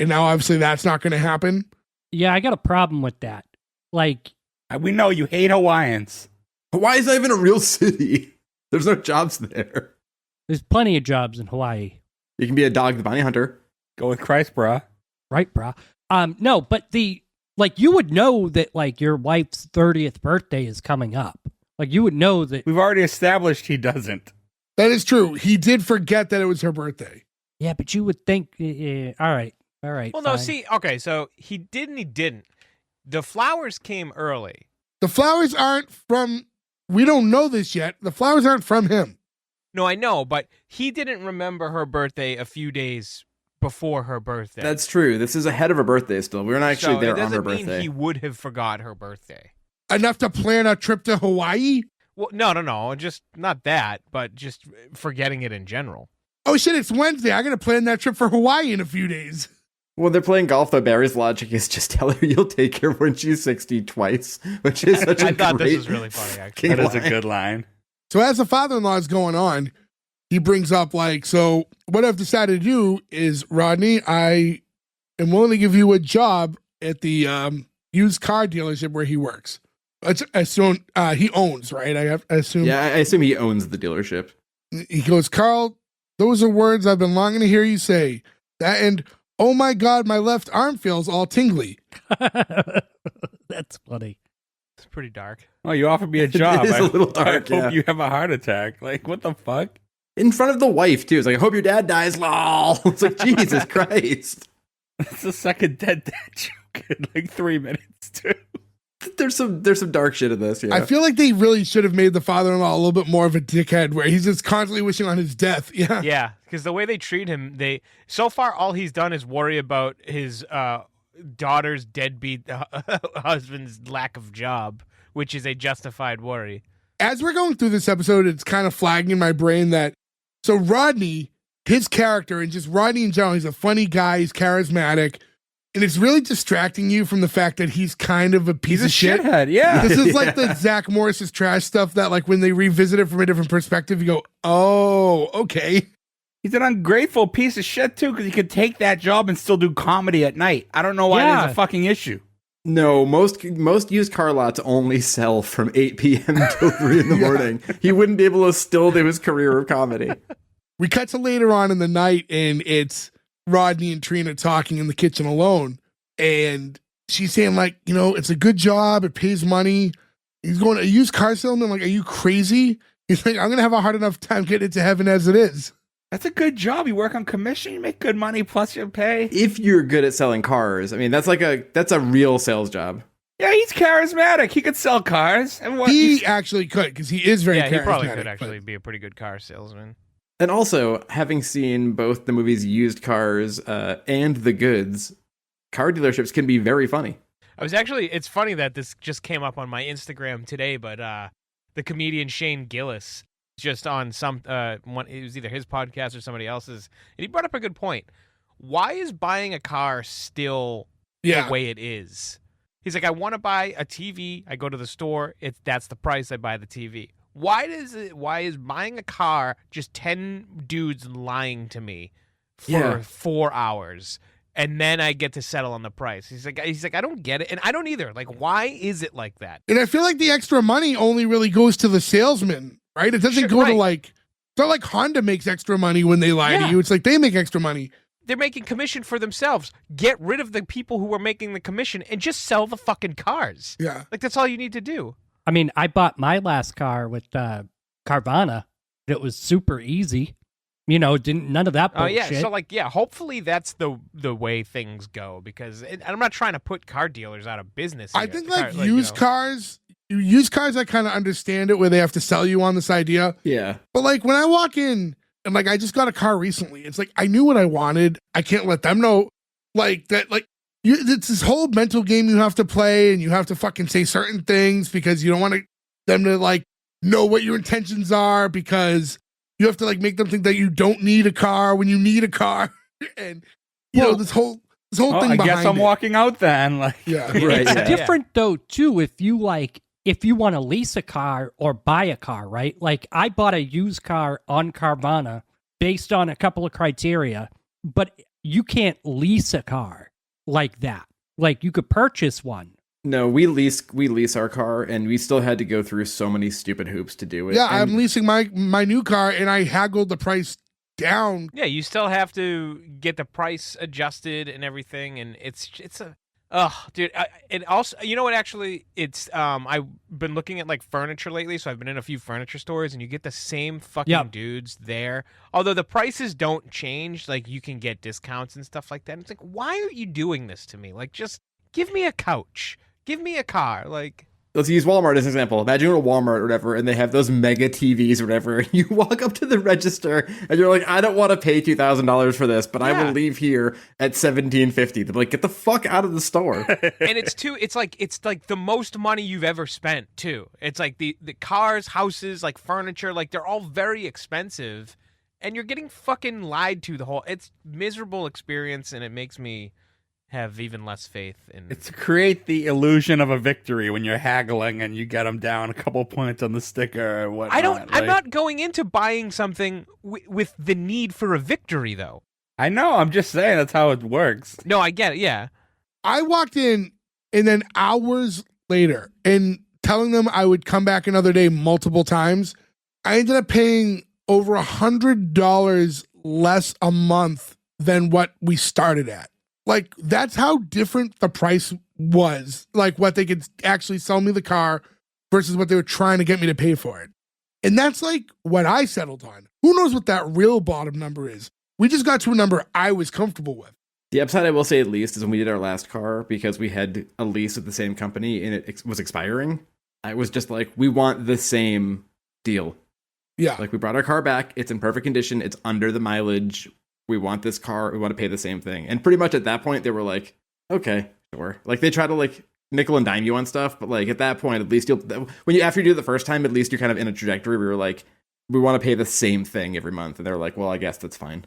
And now obviously that's not going to happen. Yeah, I got a problem with that. Like, we know you hate Hawaiians. Hawaii's not even a real city. There's no jobs there. There's plenty of jobs in Hawaii. You can be a dog the bounty hunter. Go with Christ, brah. Right, brah. No, but you would know that like your wife's 30th birthday is coming up. Like you would know that. We've already established he doesn't. That is true. He did forget that it was her birthday. Yeah, but you would think, all right. Well, fine. no, see, okay, so he did and he didn't. The flowers came early. The flowers aren't from, we don't know this yet. The flowers aren't from him. No, I know, but he didn't remember her birthday a few days before her birthday. That's true. This is ahead of her birthday still. We're not actually there on her birthday. It doesn't mean he would have forgot her birthday. Enough to plan a trip to Hawaii? Well, no, just not that, but just forgetting it in general. Oh shit, it's Wednesday. I gotta plan that trip for Hawaii in a few days. Well, they're playing golf, though. Barry's logic is just tell her you'll take her when she's 60 twice, which is such a I thought this was really funny, actually. That is a good line. So as the father-in-law is going on, he brings up like, so what I've decided to do is, Rodney, I am willing to give you a job at the used car dealership where he works. I assume he owns, right? I assume. Yeah, I assume he owns the dealership. He goes, Carl, those are words I've been longing to hear you say. That and, oh my God, my left arm feels all tingly. That's funny. It's pretty dark. Oh, you offered me a job. It is a little dark, I hope you have a heart attack. Like, what the fuck? In front of the wife, too. It's like, I hope your dad dies, lol. It's like, Jesus Christ. That's the second dead joke in like 3 minutes, too. There's some dark shit in this, yeah. I feel like they really should have made the father-in-law a little bit more of a dickhead where he's just constantly wishing on his death. Yeah. Yeah, because the way they treat him, so far all he's done is worry about his daughter's deadbeat husband's lack of job, which is a justified worry. As we're going through this episode, it's kind of flagging in my brain that, so Rodney, his character, and just Rodney in general, he's a funny guy, he's charismatic, and it's really distracting you from the fact that he's kind of a piece of shit. Shithead, yeah. This is like the Zach Morris's trash stuff that, like, when they revisit it from a different perspective, you go, oh, okay. He's an ungrateful piece of shit, too, because he could take that job and still do comedy at night. I don't know why there's a fucking issue. No, most used car lots only sell from 8 p.m. until 3 in the morning. He wouldn't be able to still do his career of comedy. We cut to later on in the night, and it's Rodney and Trina talking in the kitchen alone. And she's saying, like, you know, it's a good job. It pays money. He's going to use car salesman. Like, are you crazy? He's like, I'm going to have a hard enough time getting into heaven as it is. That's a good job. You work on commission, you make good money, plus you pay. If you're good at selling cars, I mean, that's a real sales job. Yeah, he's charismatic. He could sell cars. And He actually could, because he is very charismatic. Yeah, he probably could actually be a pretty good car salesman. And also, having seen both the movie's used cars and the goods, car dealerships can be very funny. It's funny that this just came up on my Instagram today, but the comedian Shane Gillis, just on it was either his podcast or somebody else's, and he brought up a good point. Why is buying a car still the way it is? He's like, I want to buy a TV. I go to the store. That's the price. I buy the TV. Why is buying a car just 10 dudes lying to me for 4 hours? And then I get to settle on the price. He's like, I don't get it. And I don't either. Like, why is it like that? And I feel like the extra money only really goes to the salesman, right? It doesn't go to it's not like Honda makes extra money when they lie to you. It's like they make extra money. They're making commission for themselves. Get rid of the people who are making the commission and just sell the fucking cars. Yeah. Like, that's all you need to do. I mean, I bought my last car with Carvana. It was super easy. You know, none of that bullshit. Oh, yeah. So, hopefully that's the way things go, because I'm not trying to put car dealers out of business here. I think, used cars, I kind of understand it, where they have to sell you on this idea. Yeah. But, like, when I walk in, and, like, I just got a car recently, it's like, I knew what I wanted. I can't let them know, like, that, like, it's this whole mental game you have to play, and you have to fucking say certain things because you don't want them to, like, know what your intentions are, because you have to, like, make them think that you don't need a car when you need a car. And, you know, this whole thing behind I guess I'm walking out then. Like, yeah. Right. It's different, though, too, if you want to lease a car or buy a car, right? Like, I bought a used car on Carvana based on a couple of criteria, but you can't lease a car like that. Like, you could purchase one. No, we lease our car, and we still had to go through so many stupid hoops to do it. Yeah, and I'm leasing my new car, and I haggled the price down. Yeah, you still have to get the price adjusted and everything, and it's a dude. It also, you know what? Actually, it's I've been looking at like furniture lately, so I've been in a few furniture stores, and you get the same fucking dudes there. Although the prices don't change, like you can get discounts and stuff like that. And it's like, why are you doing this to me? Like, just give me a couch. Give me a car, like. Let's use Walmart as an example. Imagine you're at Walmart or whatever, and they have those mega TVs or whatever, and you walk up to the register, and you're like, I don't want to pay $2,000 for this, but I will leave here at $1,750. They're like, get the fuck out of the store. And it's like the most money you've ever spent, too. It's like the cars, houses, like furniture, like they're all very expensive, and you're getting fucking lied to the whole. It's miserable experience, and it makes me have even less faith in. It's to create the illusion of a victory when you're haggling and you get them down a couple points on the sticker or whatnot. I'm not going into buying something with the need for a victory, though. I know. I'm just saying that's how it works. No, I get it. Yeah. I walked in, and then hours later, and telling them I would come back another day multiple times, I ended up paying over $100 less a month than what we started at. Like, that's how different the price was, like what they could actually sell me the car versus what they were trying to get me to pay for it. And that's like what I settled on. Who knows what that real bottom number is? We just got to a number I was comfortable with. The upside, I will say at least, is when we did our last car, because we had a lease with the same company and it was expiring, I was just like, we want the same deal. Yeah. Like, we brought our car back. It's in perfect condition. It's under the mileage. We want this car. We want to pay the same thing. And pretty much at that point, they were like, okay, sure. Like, they try to, like, nickel and dime you on stuff. But, like, at that point, at least after you do it the first time, at least you're kind of in a trajectory where we were like, we want to pay the same thing every month. And they're like, well, I guess that's fine.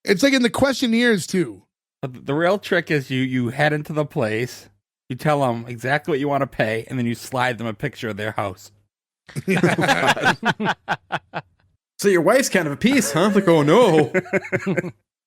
It's like in the questionnaires, too. The real trick is you head into the place, you tell them exactly what you want to pay, and then you slide them a picture of their house. So your wife's kind of a piece, huh? Like, oh no.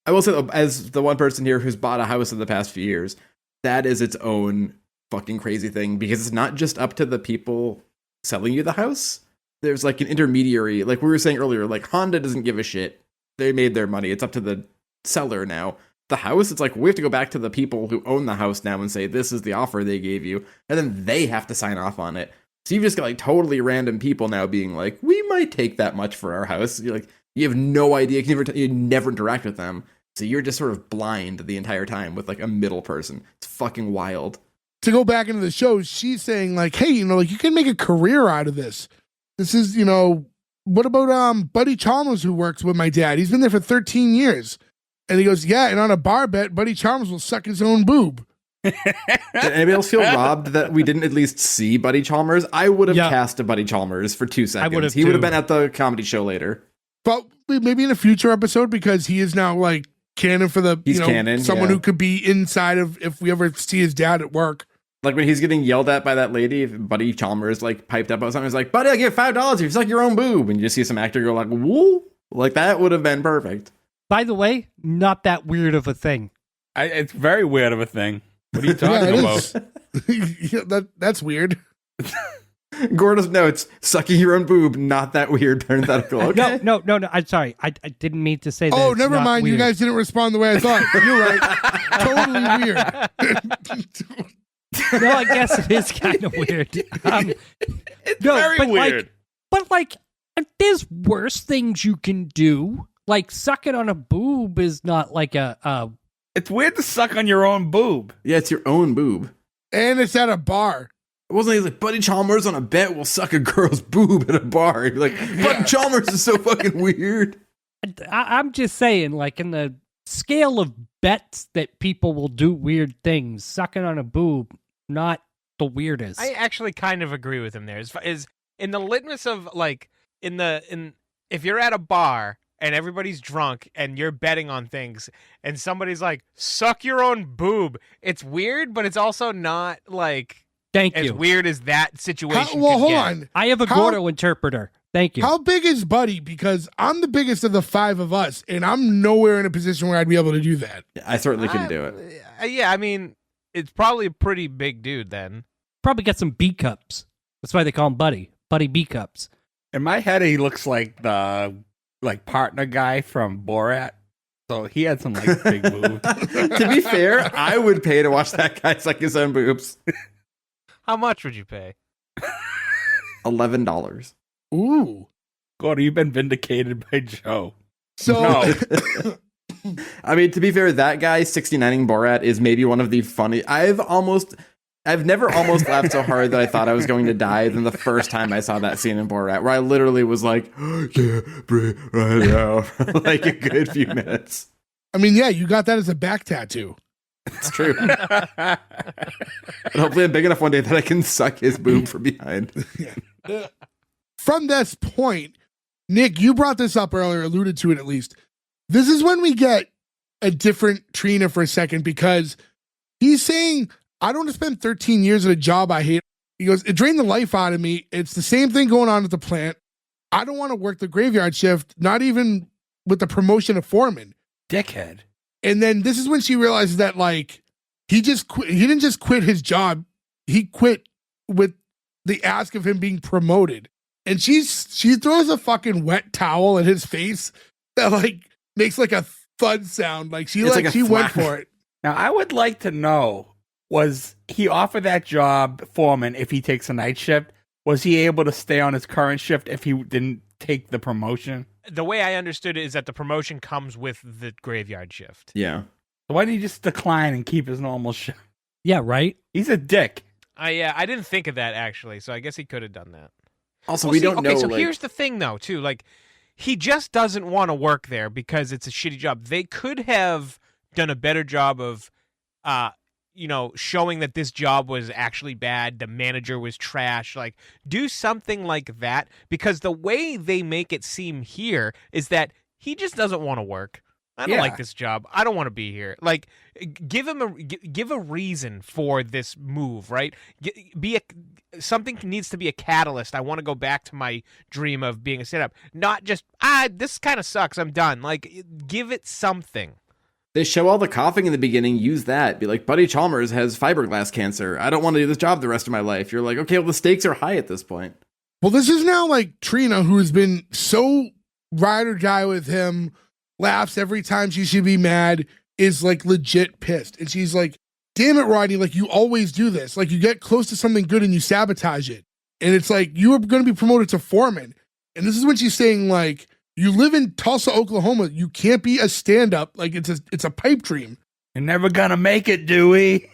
I will say, as the one person here who's bought a house in the past few years, that is its own fucking crazy thing, because it's not just up to the people selling you the house. There's like an intermediary, like we were saying earlier, like Honda doesn't give a shit. They made their money. It's up to the seller now. The house, it's like we have to go back to the people who own the house now and say, this is the offer they gave you. And then they have to sign off on it. So you've just got like totally random people now being like, we might take that much for our house. You're like, You have no idea. You never interact with them. So you're just sort of blind the entire time with like a middle person. It's fucking wild. To go back into the show, she's saying like, hey, like you can make a career out of this. This is, what about Buddy Chalmers, who works with my dad? He's been there for 13 years. And he goes, yeah, and on a bar bet, Buddy Chalmers will suck his own boob. Did anybody else feel robbed that we didn't at least see Buddy Chalmers? I would have cast a Buddy Chalmers for 2 seconds. He would have been at the comedy show later. But maybe in a future episode, because he is now like canon for the, canon, someone who could be inside of if we ever see his dad at work. Like when he's getting yelled at by that lady, if Buddy Chalmers like piped up about something, he's like, buddy, I'll give $5 if you suck your own boob. And you just see some actor go like, woo. Like that would have been perfect. By the way, not that weird of a thing. It's very weird of a thing. What are you talking about? That's weird. Gordon's notes, sucking your own boob, not that weird parenthetical. Okay. No. I'm sorry. I didn't mean to say that. Oh, it's never not mind. weird. You guys didn't respond the way I thought. You're right. Totally weird. No, I guess it is kind of weird. It's very weird. But there's worse things you can do. Like sucking on a boob is not like a. It's weird to suck on your own boob. Yeah, it's your own boob. And it's at a bar. It wasn't like Buddy Chalmers on a bet will suck a girl's boob at a bar. You're like, Buddy Chalmers is so fucking weird. I'm just saying, like in the scale of bets that people will do weird things, sucking on a boob, not the weirdest. I actually kind of agree with him there. Is in the litmus of like if you're at a bar and everybody's drunk and you're betting on things and somebody's like, suck your own boob. It's weird, but it's also not like as weird as that situation. Hold on. I have a Gordo interpreter. Thank you. How big is Buddy? Because I'm the biggest of the 5 of us, and I'm nowhere in a position where I'd be able to do that. I certainly couldn't do it. Yeah, I mean, it's probably a pretty big dude then. Probably got some B cups. That's why they call him Buddy. Buddy B cups. In my head, he looks like the partner guy from Borat. So he had some big moves. To be fair, I would pay to watch that guy suck his own boobs. How much would you pay? $11. Ooh. God, you've been vindicated by Joe. So, no. I mean, to be fair, that guy 69ing Borat is maybe one of the funny. I've never almost laughed so hard that I thought I was going to die than the first time I saw that scene in Borat, where I literally was like, yeah, breathe right now, for like a good few minutes. I mean, yeah, you got that as a back tattoo. It's true. But hopefully I'm big enough one day that I can suck his boob from behind. From this point, Nick, you brought this up earlier, alluded to it at least. This is when we get a different Trina for a second, because he's saying, I don't want to spend 13 years at a job I hate. He goes, it drained the life out of me. It's the same thing going on at the plant. I don't want to work the graveyard shift, not even with the promotion of foreman. Dickhead. And then this is when she realizes that he just quit. He didn't just quit his job. He quit with the ask of him being promoted. And she throws a fucking wet towel at his face that makes a thud sound. She went for it. Now I would like to know, was he offered that job foreman if he takes a night shift? Was he able to stay on his current shift if he didn't take the promotion? The way I understood it is that the promotion comes with the graveyard shift. Yeah. So why didn't he just decline and keep his normal shift? Yeah, right? He's a dick. Yeah, I didn't think of that actually, so I guess he could have done that. Also, we don't know. Okay, so here's the thing though, too. He just doesn't want to work there because it's a shitty job. They could have done a better job of showing that this job was actually bad, the manager was trash, do something like that, because the way they make it seem here is that he just doesn't want to work. I don't like this job. I don't want to be here. Give a reason for this move, right? Something needs to be a catalyst. I want to go back to my dream of being a sit-up, not just this kind of sucks, I'm done. Give it something. They show all the coughing in the beginning, use that. Be like, Buddy Chalmers has fiberglass cancer. I don't want to do this job the rest of my life. You're like, okay, well, the stakes are high at this point. Well, this is now Trina, who's been so ride or die with him, laughs every time she should be mad, is legit pissed. And she's like, damn it, Rodney, you always do this. You get close to something good and you sabotage it. And it's you are going to be promoted to foreman. And this is when she's saying You live in Tulsa, Oklahoma. You can't be a stand-up. Like it's a pipe dream. You're never gonna make it, Dewey.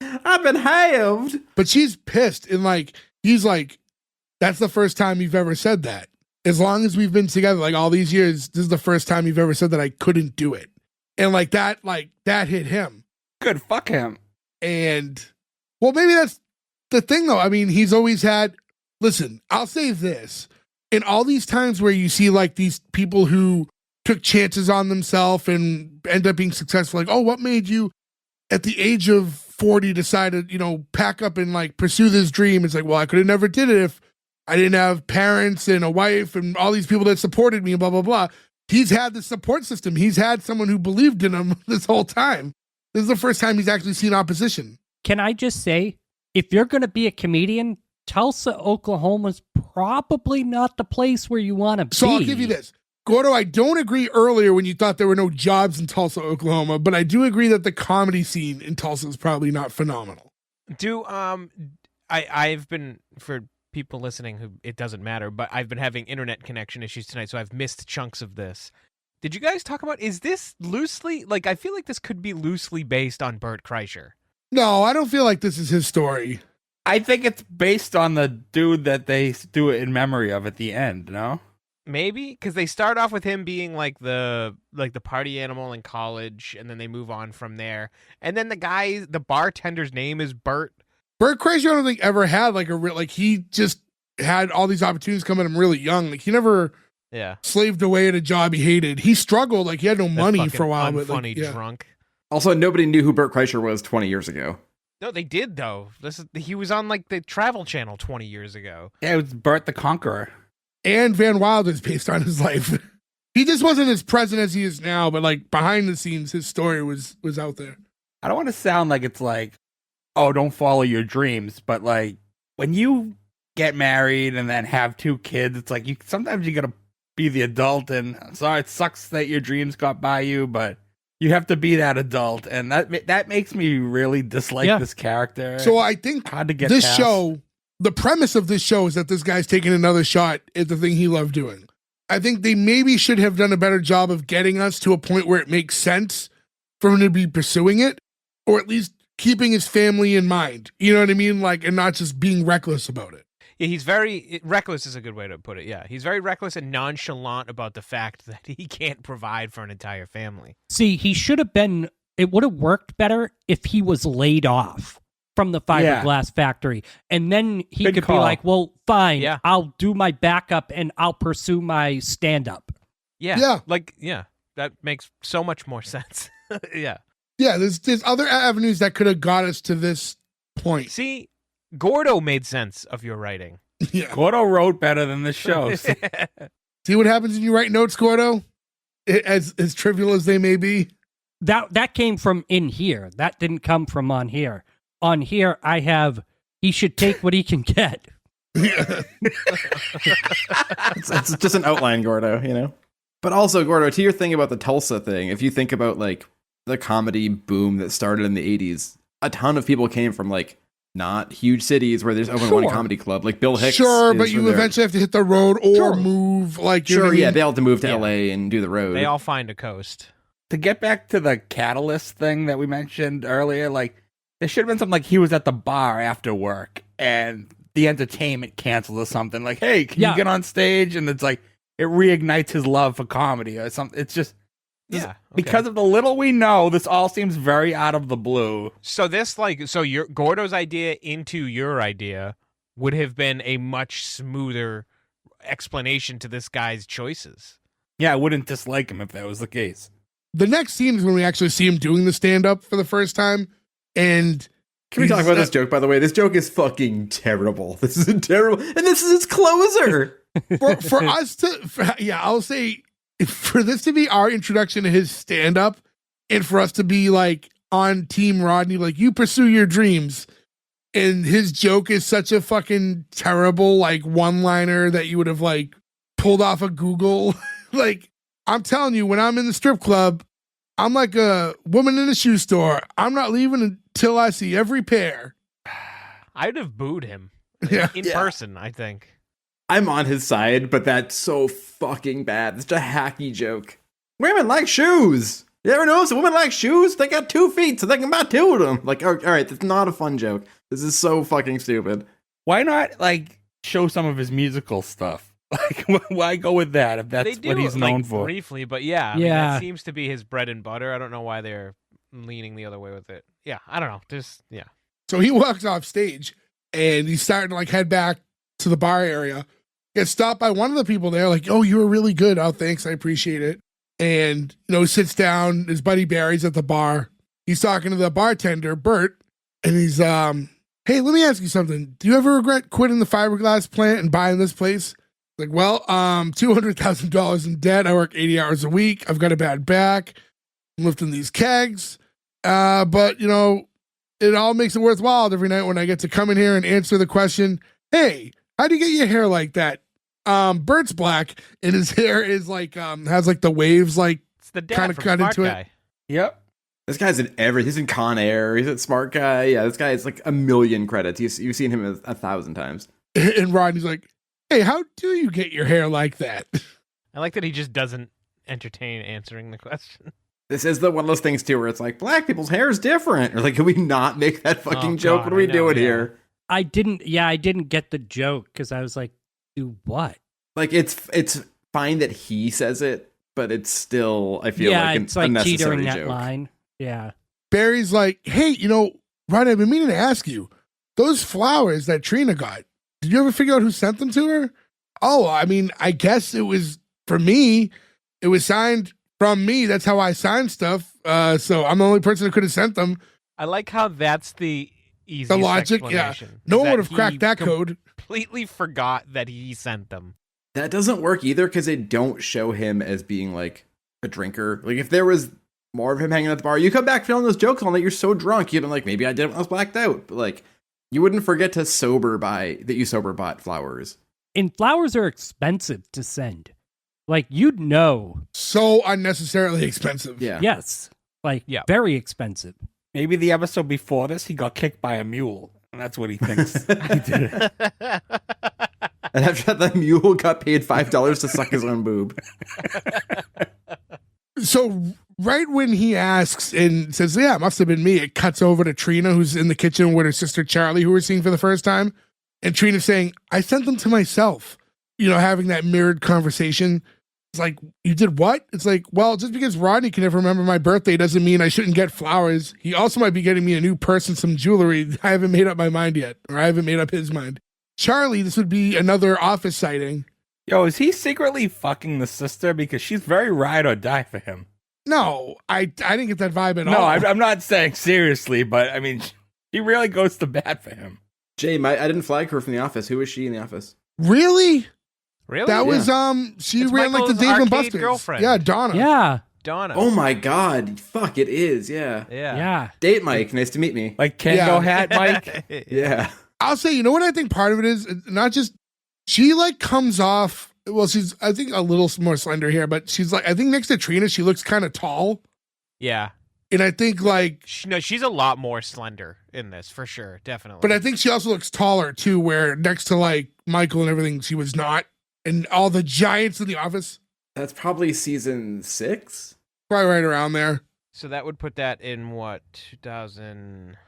I've been halved. But she's pissed, and like he's like, that's the first time you've ever said that. As long as we've been together, like all these years, this is the first time you've ever said that I couldn't do it. And like that hit him. Good, fuck him. And well, maybe that's the thing though. I mean, he's always had, listen, I'll say this. In all these times where you see like these people who took chances on themselves and end up being successful, like, oh, what made you at the age of 40 decided, pack up and like pursue this dream? It's like, well, I could have never did it if I didn't have parents and a wife and all these people that supported me and blah, blah, blah. He's had the support system. He's had someone who believed in him this whole time. This is the first time he's actually seen opposition. Can I just say, if you're going to be a comedian, Tulsa, Oklahoma's probably not the place where you want to be. So I'll give you this. Gordo, I don't agree earlier when you thought there were no jobs in Tulsa, Oklahoma, but I do agree that the comedy scene in Tulsa is probably not phenomenal. I've been, for people listening who it doesn't matter, but I've been having internet connection issues tonight, so I've missed chunks of this. Did you guys talk about, is this loosely, like, I feel like this could be loosely based on Bert Kreischer. No, I don't feel like this is his story. I think it's based on the dude that they do it in memory of at the end, no? Maybe, because they start off with him being like the party animal in college, and then they move on from there. And then the bartender's name is Bert. Bert Kreischer, I don't think ever had like he just had all these opportunities come at him really young. Like he never slaved away at a job he hated. He struggled, like he had no money for a while. Funny drunk. Also, nobody knew who Bert Kreischer was 20 years ago. No, they did though. He was on like the Travel Channel 20 years ago. Yeah, it was Bert the Conqueror. And Van Wilder is based on his life. He just wasn't as present as he is now, but like behind the scenes, his story was out there. I don't want to sound like it's like, oh, don't follow your dreams, but like when you get married and then have 2 kids, it's like sometimes you gotta be the adult, and sorry, it sucks that your dreams got by you, but you have to be that adult, and that makes me really dislike this character. So I think hard to get this past. show, the premise of this show is that this guy's taking another shot at the thing he loved doing. I think they maybe should have done a better job of getting us to a point where it makes sense for him to be pursuing it, or at least keeping his family in mind. You know what I mean? Like, and not just being reckless about it. Yeah, he's very reckless is a good way to put it. Yeah, he's very reckless and nonchalant about the fact that he can't provide for an entire family. See, he should have been, it would have worked better if he was laid off from the fiberglass factory. And then he Good could call. be like, well, fine, Yeah. I'll do my backup and I'll pursue my stand-up. Yeah. That makes so much more sense. Yeah. Yeah, there's other avenues that could have got us to this point. See, Gordo made sense of your writing. Yeah. Gordo wrote better than the show. See what happens when you write notes, Gordo? As trivial as they may be. That came from in here. That didn't come from on here. On here, I have, he should take what he can get. Yeah. It's just an outline, Gordo, But also, Gordo, to your thing about the Tulsa thing, if you think about like the comedy boom that started in the 80s, a ton of people came from like not huge cities where there's only one comedy club. Like Bill Hicks. Sure, but you eventually have to hit the road or move. Like, sure, yeah, they all have to move to LA and do the road. They all find a coast. To get back to the catalyst thing that we mentioned earlier, like there should have been something like he was at the bar after work and the entertainment canceled or something. Like, hey, can you get on stage? And it's like it reignites his love for comedy or something. It's just because of the little we know, this all seems very out of the blue. So your Gordo's idea into your idea would have been a much smoother explanation to this guy's choices. Yeah, I wouldn't dislike him if that was the case. The next scene is when we actually see him doing the stand-up for the first time. And can we talk about this joke, by the way? This joke is fucking terrible. This is terrible. And this is his closer. for us to, I'll say, for this to be our introduction to his stand-up and for us to be like on Team Rodney, like you pursue your dreams. And his joke is such a fucking terrible, like one-liner that you would have like pulled off of Google. Like, I'm telling you, when I'm in the strip club, I'm like a woman in a shoe store. I'm not leaving until I see every pair. I'd have booed him Yeah. in person, I think. I'm on his side, but that's so fucking bad. It's just a hacky joke. Women like shoes. You ever notice women like shoes? They got 2 feet, so they can buy 2 of them. Like, all right, that's not a fun joke. This is so fucking stupid. Why not like show some of his musical stuff? Like, why go with that if that's what he's known for? Briefly, but yeah, I mean, that seems to be his bread and butter. I don't know why they're leaning the other way with it. Yeah, I don't know. Just So he walks off stage and he's starting to like head back to the bar area. Gets stopped by one of the people there, like, "Oh, you were really good. Oh, thanks, I appreciate it." And sits down. His buddy Barry's at the bar. He's talking to the bartender, Bert, and he's "Hey, let me ask you something. Do you ever regret quitting the fiberglass plant and buying this place?" Like, "Well, $200,000 in debt. I work 80 hours a week. I've got a bad back. I'm lifting these kegs. But it all makes it worthwhile every night when I get to come in here and answer the question, 'Hey, how do you get your hair like that?'" Bert's black and his hair is like has like the waves like it's the dad kind of from cut Smart into Guy. it. Yep. This guy's in everything. He's in Con Air. He's a Smart Guy. Yeah, this guy is like a million credits. You've seen him 1,000 times. And Rodney's like, "Hey, how do you get your hair like that?" I like that he just doesn't entertain answering the question. This is one of those things too where it's like, black people's hair is different. Or like, can we not make that fucking joke? God, what are we doing here? I didn't get the joke because I was like, "Do what?" Like, it's fine that he says it, but it's still, I feel like, it's like unnecessary teetering that joke. line. Yeah. Barry's like, "Hey, Rodney, I've been meaning to ask you, those flowers that Trina got, did you ever figure out who sent them to her?" "Oh, I mean, I guess it was for me. It was signed from me. That's how I sign stuff. So I'm the only person who could have sent them." I like how that's the easiest The logic, yeah. explanation. No is one that would have he cracked that code. Completely forgot that he sent them. That doesn't work either because they don't show him as being like a drinker. Like, if there was more of him hanging at the bar, you come back feeling those jokes all night, you're so drunk, you'd been like, maybe I did it when I was blacked out. But like, you wouldn't forget to sober bought flowers. And flowers are expensive to send. Like, you'd know. So unnecessarily expensive. Yeah. Yes. Like, very expensive. Maybe the episode before this, he got kicked by a mule, and that's what he thinks he did it. And after that, the mule got paid $5 to suck his own boob. So right when he asks and says, "Yeah, it must have been me," it cuts over to Trina, who's in the kitchen with her sister Charlie, who we're seeing for the first time. And Trina's saying, "I sent them to myself," having that mirrored conversation. It's like, "You did what?" It's like, "Well, just because Rodney can never remember my birthday doesn't mean I shouldn't get flowers. He also might be getting me a new purse and some jewelry. I haven't made up my mind yet, or I haven't made up his mind." Charlie, this would be another office sighting. Yo, is he secretly fucking the sister? Because she's very ride or die for him. No, I didn't get that vibe at all. No, I'm not saying seriously, but I mean, she really goes to bat for him. Jay, I didn't flag her from The Office. Who is she in The Office? Really? Really? That was she It's ran like the Michael's Dave and arcade Buster's girlfriend. Yeah, Donna. Yeah. Donna. Oh my god. Fuck, it is. Yeah. Yeah. Date Mike. Nice to meet me. Like Kango hat, Mike. Yeah. I'll say, you know what I think part of it is? Not just she like comes off. Well, she's I think a little more slender here, but she's like I think next to Trina, she looks kind of tall, Yeah. and I think like, She's a lot more slender in this for sure, definitely. but I think she also looks taller too. Where next to like Michael and everything, she was not, and all the giants in the office, That's probably season 6. probably right around there, so that would put that in what 2000?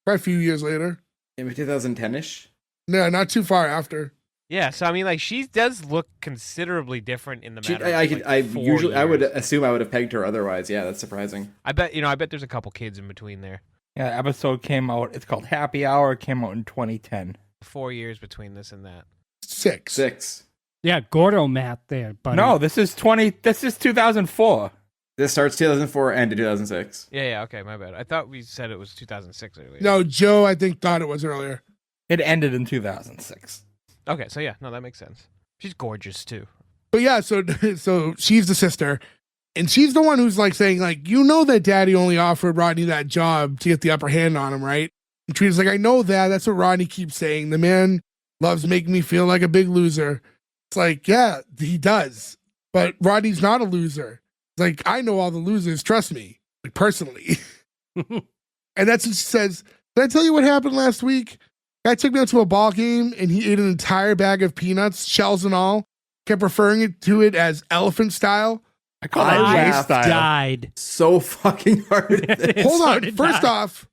probably a few years later. Maybe 2010-ish. No, not too far after. Yeah, so I mean, like she does look considerably different in the matter. I would assume I would have pegged her otherwise. Yeah, that's surprising. I bet there's a couple kids in between there. Yeah, episode came out. It's called Happy Hour. It came out in 2010. 4 years between this and that. 6. Yeah, Gordo math there, buddy. No, this is 2004. This starts 2004 and to 2006. Yeah, okay, my bad. I thought we said it was 2006 earlier. No, Joe, I think thought it was earlier. It ended in 2006. Okay, so yeah, no, that makes sense. She's gorgeous too. But yeah, so she's the sister, and she's the one who's like saying like, that Daddy only offered Rodney that job to get the upper hand on him, right? And Trina's like, "I know that. That's what Rodney keeps saying. The man loves making me feel like a big loser." It's like, yeah, he does, but Rodney's not a loser. It's like, I know all the losers. Trust me, like personally. And that's what she says. "Did I tell you what happened last week?" Guy took me out to a ball game and he ate an entire bag of peanuts, shells and all. Kept referring to it as elephant style. I call I that J laughed. style. Died. So fucking hard. at this. Hold So on. did First I. off,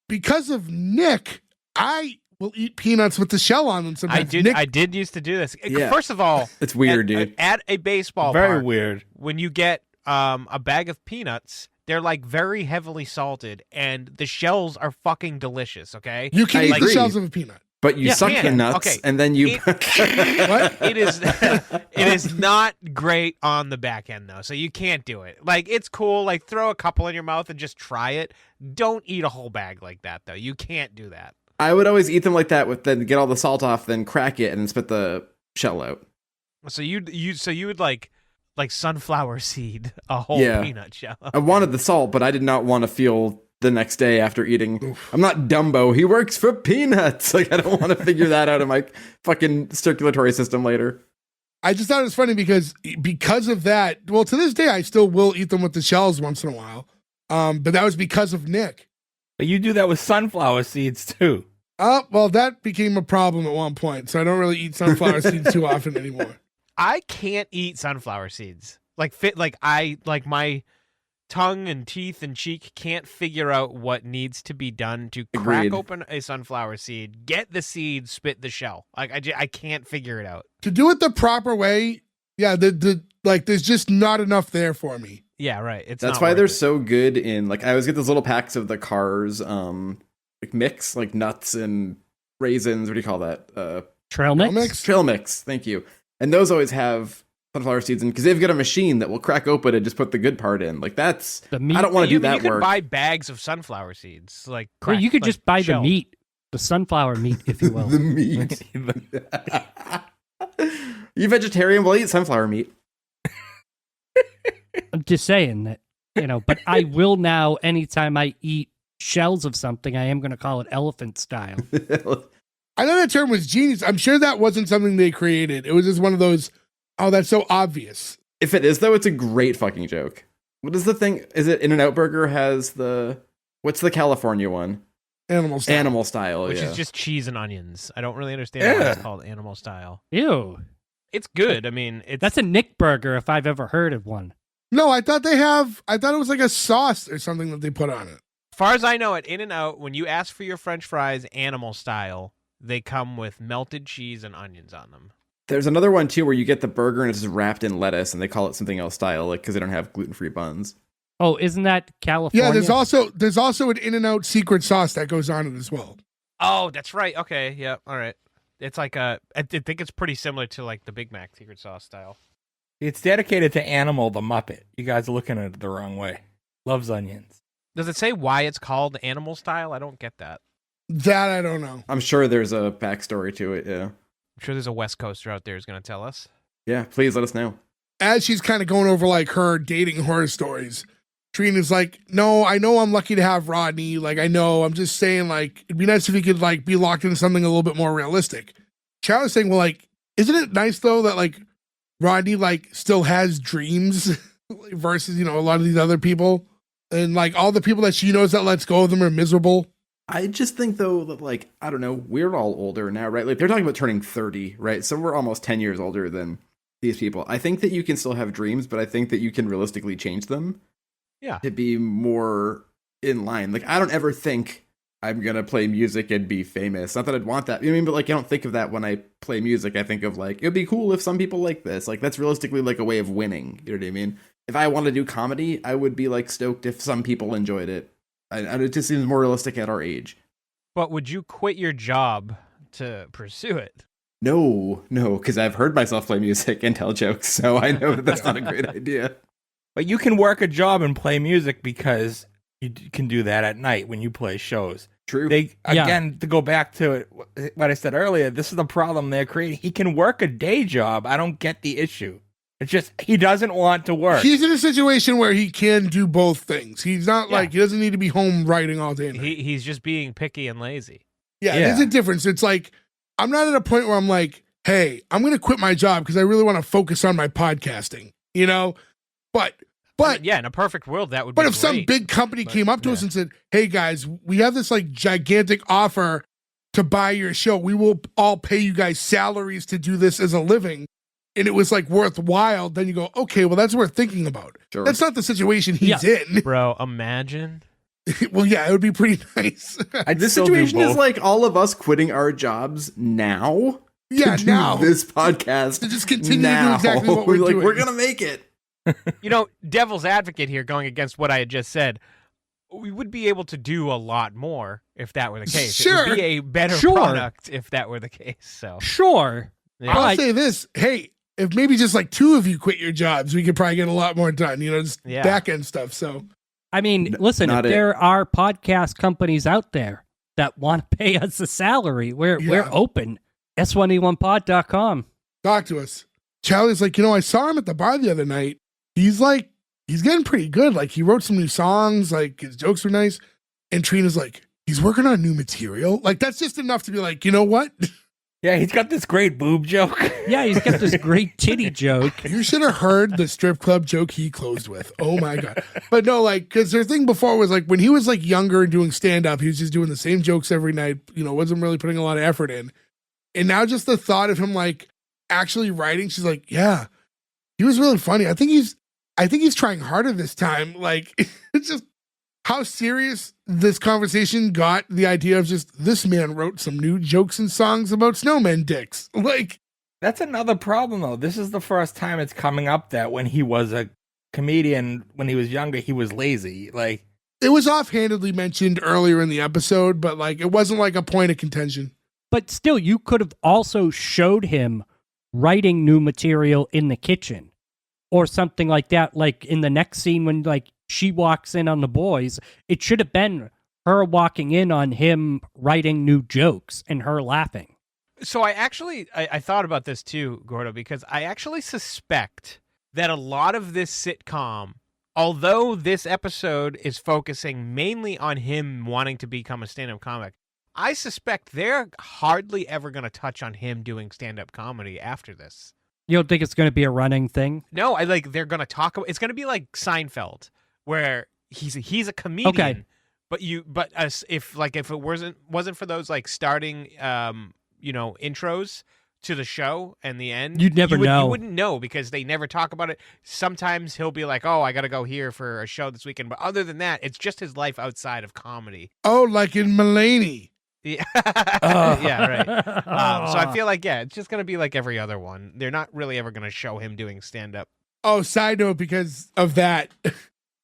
because of Nick, I will eat peanuts with the shell on them sometimes. I did used to do this. Yeah. First of all, It's weird, dude. At a baseball Very park, weird. when you get a bag of peanuts, they're like very heavily salted, and the shells are fucking delicious. Okay, You can I eat the agree. shells of a peanut. But you Yeah, suck the man. nuts, Okay. and then you. What? it is it is not great on the back end though, so you can't do it. Like, it's cool, like throw a couple in your mouth and just try it. Don't eat a whole bag like that though. You can't do that. I would always eat them like that, with then get all the salt off, then crack it, and then spit the shell out. So you would like sunflower seed a whole Yeah. peanut shell. I wanted the salt, but I did not want to feel the next day after eating. I'm not Dumbo. He works for peanuts. Like, I don't want to figure that out in my fucking circulatory system later. I just thought it was funny because of that. Well, to this day, I still will eat them with the shells once in a while. But that was because of Nick. But you do that with sunflower seeds too. Well, that became a problem at one point. So I don't really eat sunflower seeds too often anymore. I can't eat sunflower seeds. Like my tongue and teeth and cheek can't figure out what needs to be done to crack Agreed. open a sunflower seed, get the seed, spit the shell. Like, I can't figure it out. To do it the proper way, yeah, there's just not enough there for me. Yeah, right. It's That's not why worth they're it. so good in, like, I always get those little packs of the Cars, like mix, like nuts and raisins. What do you call that? Trail mix? mix? Trail mix. Thank you. And those always have sunflower seeds in, because they've got a machine that will crack open and just put the good part in. Like, that's, The meat. I don't want to You do that could work. buy bags of sunflower seeds. Like, Well, you could like just buy shelled. the meat, the sunflower meat, if you will. The meat. You vegetarian? Well, eat sunflower meat. I'm just saying that, but I will now, anytime I eat shells of something, I am going to call it elephant style. I know that term was genius. I'm sure that wasn't something they created. It was just one of those, oh, that's so obvious. If it is, though, it's a great fucking joke. What is the thing? Is it In-N-Out Burger has what's the California one? Animal style. Animal style, Which yeah. is just cheese and onions. I don't really understand why it's Yeah. called animal style. Ew. It's good. I mean, That's a Nick burger if I've ever heard of one. No, I thought it was like a sauce or something that they put on it. as far as I know, at In-N-Out, when you ask for your French fries animal style, they come with melted cheese and onions on them. There's another one, too, where you get the burger and it's just wrapped in lettuce, and they call it something else style, like, because they don't have gluten-free buns. Oh, isn't that California? Yeah, there's also an In-N-Out secret sauce that goes on it as well. Oh, that's right. Okay, yeah, all right. It's like I think it's pretty similar to like the Big Mac secret sauce style. It's dedicated to Animal the Muppet. You guys are looking at it the wrong way. Loves onions. Does it say why it's called animal style? I don't get that. That I don't know. I'm sure there's a backstory to it, yeah. I'm sure there's a West Coaster out there who's going to tell us. Yeah, please let us know. As she's kind of going over like her dating horror stories, Trina's like, no, I know I'm lucky to have Rodney. Like, I know, I'm just saying, like, it'd be nice if he could like be locked into something a little bit more realistic. Charlie's saying, well, like, isn't it nice though that like Rodney like still has dreams versus, a lot of these other people, and like all the people that she knows that lets go of them are miserable. I just think, though, that, like, I don't know, we're all older now, right? Like, they're talking about turning 30, right? So we're almost 10 years older than these people. I think that you can still have dreams, but I think that you can realistically change them. Yeah. To be more in line. Like, I don't ever think I'm going to play music and be famous. Not that I'd want that. I mean, but, like, I don't think of that when I play music. I think of, like, it'd be cool if some people like this. Like, that's realistically, like, a way of winning. You know what I mean? If I want to do comedy, I would be, like, stoked if some people enjoyed it. It just seems more realistic at our age. But would you quit your job to pursue it? No, because I've heard myself play music and tell jokes, so I know that that's not a great idea. But you can work a job and play music because you can do that at night when you play shows. True. Again, to go back to what I said earlier, this is the problem they're creating. He can work a day job. I don't get the issue. It's just he doesn't want to work. He's in a situation where he can do both things. He's not like, he doesn't need to be home writing all day. He's just being picky and lazy. Yeah, there's a difference. It's like, I'm not at a point where I'm like, hey, I'm going to quit my job because I really want to focus on my podcasting, But yeah, in a perfect world, that would be But if great. some big company came up to us and said, hey guys, we have this like gigantic offer to buy your show. We will all pay you guys salaries to do this as a living. And it was like worthwhile. Then you go, okay, well, that's worth thinking about. Sure. That's not the situation he's in. Bro, imagine. Well, yeah, it would be pretty nice. This situation is like all of us quitting our jobs now. Yeah, to do now. this podcast. To just continue now. to do exactly what we're like, doing. we're going to make it. You know, devil's advocate here, going against what I had just said. We would be able to do a lot more if that were the case. Sure. It would be a better Sure. product if that were the case. So Sure. yeah. I'll say this. Hey, if maybe just like 2 of you quit your jobs, we could probably get a lot more done, just Yeah. back end stuff. So I mean, listen, if not it. there are podcast companies out there that want to pay us a salary, we're open. S1E1pod.com. talk to us. Charlie's like, I saw him at the bar the other night. He's getting pretty good. Like, he wrote some new songs. Like, his jokes were nice. And Trina's like, he's working on new material. Like, that's just enough to be like, you know what? Yeah, he's got this great boob joke. Yeah, he's got this great titty joke. You should have heard the strip club joke he closed with. Oh my God. But no, like, because their thing before was like, when he was like younger and doing stand up, he was just doing the same jokes every night, wasn't really putting a lot of effort in. And now just the thought of him like actually writing, she's like, yeah, he was really funny. I think he's trying harder this time. Like, it's just how serious this conversation got. The idea of just this man wrote some new jokes and songs about snowmen dicks. Like, That's another problem, though. This is the first time it's coming up that when he was a comedian, when he was younger, he was lazy. Like, it was offhandedly mentioned earlier in the episode, but like, it wasn't like a point of contention. But still, you could have also showed him writing new material in the kitchen or something like that. Like in the next scene when like she walks in on the boys, it should have been her walking in on him writing new jokes and her laughing. So I thought about this too, Gordo, because I actually suspect that a lot of this sitcom, although this episode is focusing mainly on him wanting to become a stand-up comic, I suspect they're hardly ever going to touch on him doing stand-up comedy after this. You don't think it's going to be a running thing? No, they're going to talk about, it's going to be like Seinfeld, where he's a comedian. Okay. But if it wasn't for those like starting intros to the show and the end, You'd never know. You wouldn't know because they never talk about it. Sometimes he'll be like, "Oh, I got to go here for a show this weekend," but other than that, it's just his life outside of comedy. Oh, like in Mulaney. Yeah, yeah, right. So I feel like it's just gonna be like every other one. They're not really ever gonna show him doing stand up. Oh, side note, because of that, I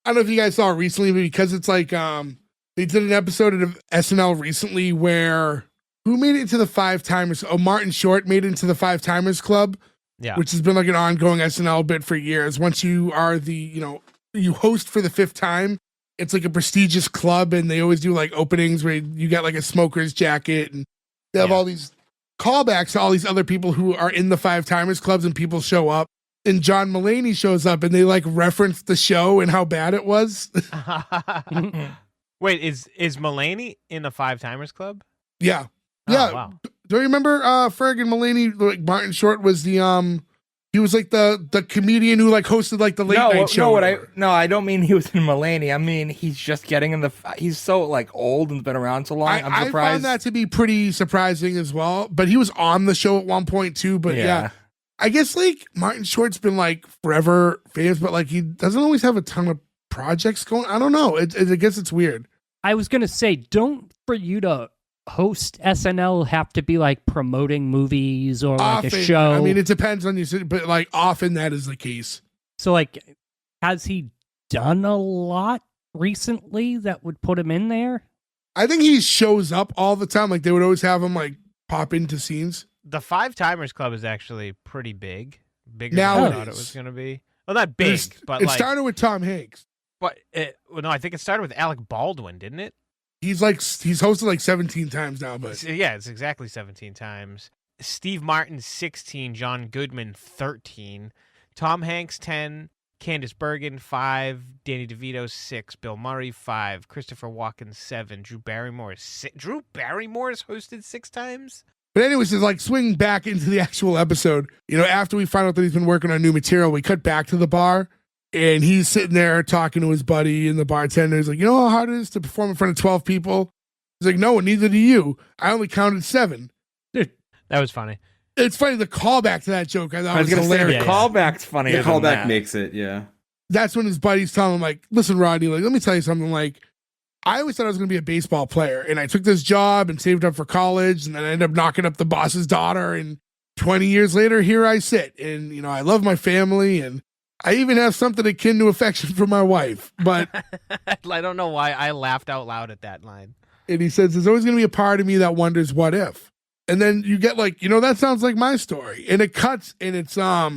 don't know if you guys saw recently, but because it's like they did an episode of SNL recently where who made it into the Five Timers? Oh, Martin Short made it into the Five Timers Club. Yeah. Which has been like an ongoing SNL bit for years. Once you are you host for the 5th time, it's like a prestigious club, and they always do like openings where you get like a smoker's jacket, and they have all these callbacks to all these other people who are in the Five Timers clubs, and people show up. And John Mulaney shows up, and they like reference the show and how bad it was. Wait, is Mulaney in the Five Timers Club? Yeah. Oh, Yeah. wow. Do you remember Ferg and Mulaney? Like Martin Short was the he was like the comedian who like hosted like the late night show. I don't mean he was in Mulaney. I mean he's just getting in he's so like old and been around so long. I'm surprised. I found that to be pretty surprising as well. But he was on the show at one point too. But yeah. I guess like Martin Short's been like forever famous, but like he doesn't always have a ton of projects going. I don't know. I guess it's weird. I was going to say, don't for you to host SNL have to be like promoting movies or like Often, a show? I mean, it depends on you, but like often that is the case. So like, has he done a lot recently that would put him in there? I think he shows up all the time. Like they would always have him like pop into scenes. The Five Timers Club is actually pretty big. Bigger Now than I it thought it is. was going to be. Well, not big, but it like. started with Tom Hanks. But no, I think it started with Alec Baldwin, didn't it? He's hosted like 17 times now, but Yeah, it's exactly 17 times. Steve Martin 16, John Goodman 13, Tom Hanks 10, Candice Bergen 5, Danny DeVito 6, Bill Murray 5, Christopher Walken 7, Drew Barrymore 6. Drew Barrymore is hosted 6 times. But anyways, to like swing back into the actual episode, after we find out that he's been working on new material, we cut back to the bar, and he's sitting there talking to his buddy and the bartender. He's like, you know how hard it is to perform in front of 12 people? He's like, no, neither do you. I only counted 7. That was funny. It's funny, the callback to that joke, I thought I was was going to say, hilarious. the callback's funny. The callback makes it, yeah. That's when his buddies tell him, like, listen, Rodney, like, let me tell you something. Like, I always thought I was going to be a baseball player, and I took this job and saved up for college, and then I ended up knocking up the boss's daughter, and 20 years later, here I sit. And, you know, I love my family, and I even have something akin to affection for my wife. But I don't know why I laughed out loud at that line. and he says, there's always going to be a part of me that wonders what if. And then you get like, you know, that sounds like my story. And it cuts, and it's, I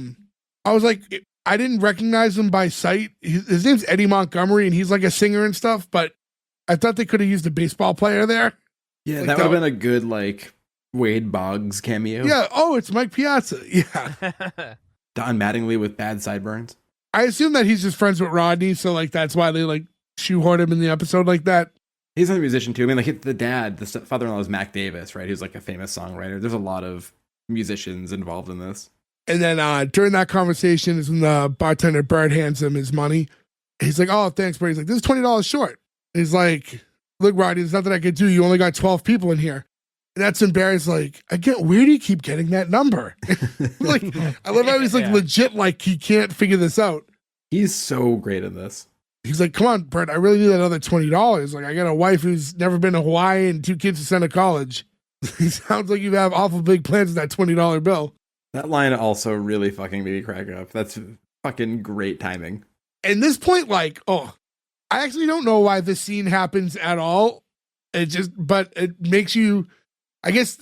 was like, I didn't recognize him by sight. His name's Eddie Montgomery, and he's like a singer and stuff, but I thought they could have used a baseball player there. Yeah, Like that would have been a good, like, Wade Boggs cameo. Yeah. Oh, it's Mike Piazza. Yeah. Don Mattingly with bad sideburns. I assume that he's just friends with Rodney, so like that's why they like shoehorn him in the episode like that. He's another musician too. I mean, like the dad, the father-in-law is Mac Davis, right? Who's like a famous songwriter. There's a lot of musicians involved in this. And then during that conversation is when the bartender Bird hands him his money. He's like, oh, thanks, Bird. He's like, this is $20 short. And he's like, look, Rodney, there's nothing I could do. You only got 12 people in here. And that's when Barry's like, where do you keep getting that number? Like, I love how he's like legit, like he can't figure this out. He's so great in this. He's like, come on, Bert, I really need that other $20. Like, I got a wife who's never been to Hawaii and 2 kids to send to college. He sounds like you have awful big plans with that $20 bill. That line also really fucking made me crack up. That's fucking great timing. And this point, like, I actually don't know why this scene happens at all. But it makes you, I guess,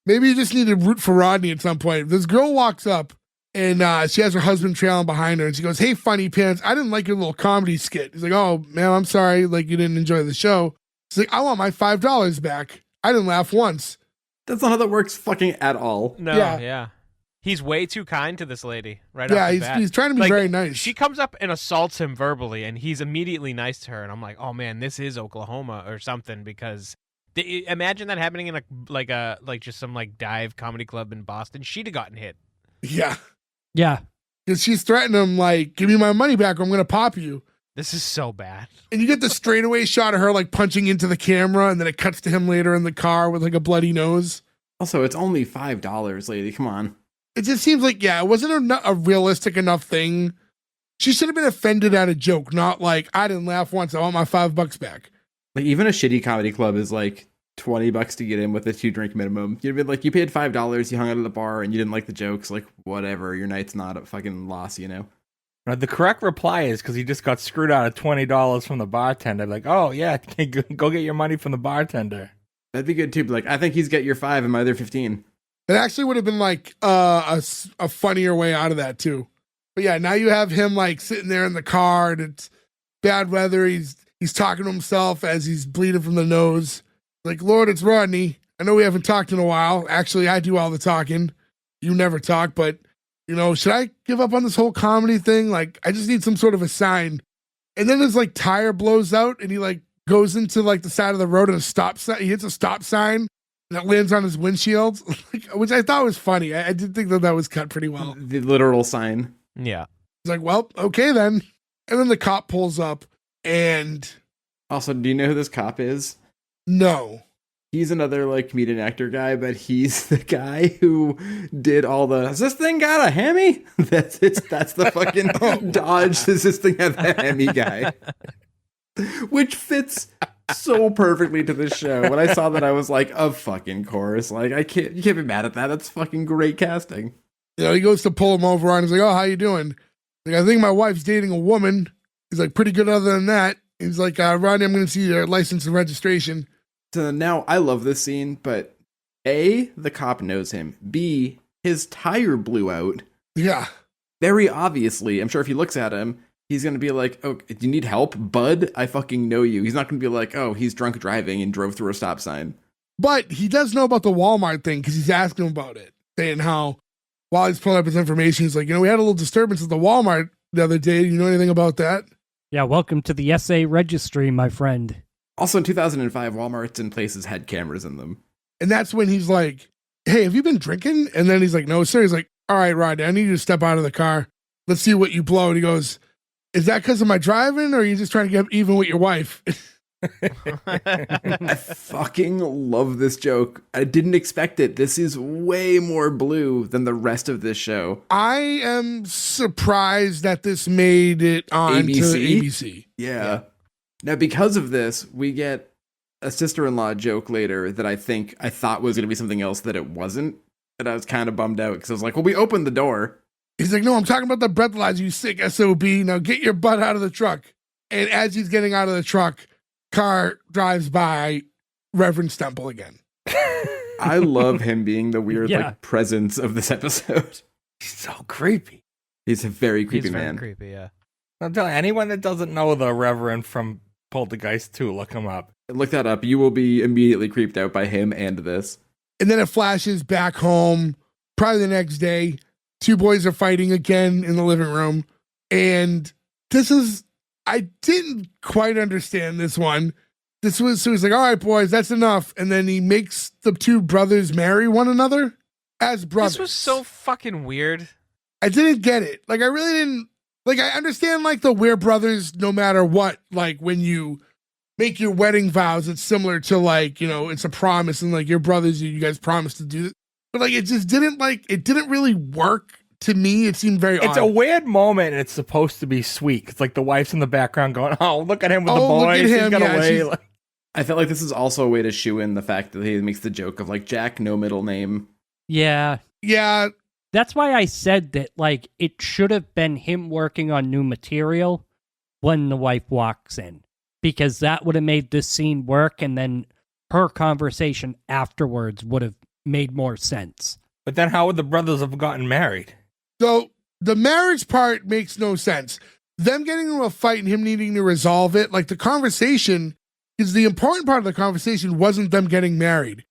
maybe you just need to root for Rodney at some point. This girl walks up, and she has her husband trailing behind her, and she goes, hey, funny pants, I didn't like your little comedy skit. He's like, oh, man, I'm sorry, like, you didn't enjoy the show. She's like, I want my $5 back. I didn't laugh once. That's not how that works fucking at all. No, yeah. He's way too kind to this lady, right off the bat. He's trying to be Like, very nice. She comes up and assaults him verbally, and he's immediately nice to her, and I'm like, oh, man, this is Oklahoma or something, because imagine that happening in just some like dive comedy club in Boston. She'd have gotten hit. Yeah. Yeah. Because she's threatening him, like, give me my money back or I'm going to pop you. This is so bad. And you get the straightaway shot of her, like, punching into the camera, and then it cuts to him later in the car with, like, a bloody nose. Also, it's only $5, lady. Come on. It just seems like, it wasn't a realistic enough thing. She should have been offended at a joke, not like, I didn't laugh once, I want my $5 back. Like, even a shitty comedy club is like $20 to get in with a 2-drink minimum. You'd be like, you paid $5, you hung out at the bar, and you didn't like the jokes. Like, whatever, your night's not a fucking loss, you know? Right, the correct reply is because he just got screwed out of $20 from the bartender. Like, oh, yeah, go get your money from the bartender. That'd be good, too. But like, I think he's got your 5 and my other 15. It actually would have been like a funnier way out of that, too. But yeah, now you have him like sitting there in the car, and it's bad weather. He's talking to himself as he's bleeding from the nose. Like, Lord, it's Rodney. I know we haven't talked in a while. Actually, I do all the talking. You never talk, but, you know, should I give up on this whole comedy thing? Like, I just need some sort of a sign. And then his, like, tire blows out, and he, like, goes into, like, the side of the road and a stop sign. He hits a stop sign, and it lands on his windshield, which I thought was funny. I did think that was cut pretty well. The literal sign. Yeah. He's like, well, okay then. And then the cop pulls up, and... Also, do you know who this cop is? No. He's another like comedian actor guy, but he's the guy who did all the, has this thing got a Hemi? That's the fucking Dodge, does this thing have a Hemi guy? Which fits so perfectly to this show. When I saw that, I was like, of fucking course. Like, you can't be mad at that. That's fucking great casting. You know, he goes to pull him over and he's like, oh, how you doing? Like, I think my wife's dating a woman. He's like, pretty good other than that. He's like, Rodney, I'm going to see your license and registration. So now I love this scene, but A, the cop knows him. B, his tire blew out. Yeah. Very obviously. I'm sure if he looks at him, he's going to be like, oh, do you need help, bud? I fucking know you. He's not going to be like, oh, he's drunk driving and drove through a stop sign. But he does know about the Walmart thing because he's asking him about it. Saying how, while he's pulling up his information, he's like, you know, we had a little disturbance at the Walmart the other day. Do you know anything about that? Yeah, welcome to the SA registry, my friend. Also in 2005, Walmarts and places had cameras in them. And that's when he's like, hey, have you been drinking? And then he's like, no, sir. He's like, all right, Rodney, I need you to step out of the car. Let's see what you blow. And he goes, is that because of my driving, or are you just trying to get even with your wife? I fucking love this joke. I didn't expect it. This is way more blue than the rest of this show. I am surprised that this made it on to ABC. Yeah. Now, because of this, we get a sister-in-law joke later that I thought was going to be something else that it wasn't. And I was kind of bummed out because I was like, well, we opened the door. He's like, no, I'm talking about the breathalyzer, you sick SOB. Now get your butt out of the truck. And as he's getting out of the truck, car drives by Reverend Stemple again. I love him being the weird like presence of this episode. He's so creepy. He's a very creepy man. Very creepy, yeah. I'm telling you, anyone that doesn't know the Reverend from Poltergeist 2, look him up. Look that up. You will be immediately creeped out by him and this. And then it flashes back home, probably the next day. Two boys are fighting again in the living room. And I didn't quite understand this one. So he's like, all right, boys, that's enough. And then he makes the two brothers marry one another as brothers. This was so fucking weird. I didn't get it. Like, I really didn't. Like, I understand, like, the we're brothers no matter what. Like, when you make your wedding vows, it's similar to, like, you know, it's a promise. And, like, your brothers, you guys promised to do it. But, like, it just didn't, like, it didn't really work to me. It seemed very odd. It's a weird moment, and it's supposed to be sweet. It's like the wife's in the background going, oh, look at him with the boys. He's got away. I felt like this is also a way to shoe in the fact that he makes the joke of, like, Jack, no middle name. Yeah. Yeah. That's why I said that, like, it should have been him working on new material when the wife walks in. Because that would have made this scene work, and then her conversation afterwards would have made more sense. But then how would the brothers have gotten married? So the marriage part makes no sense. Them getting into a fight and him needing to resolve it, like the conversation, because the important part of the conversation wasn't them getting married.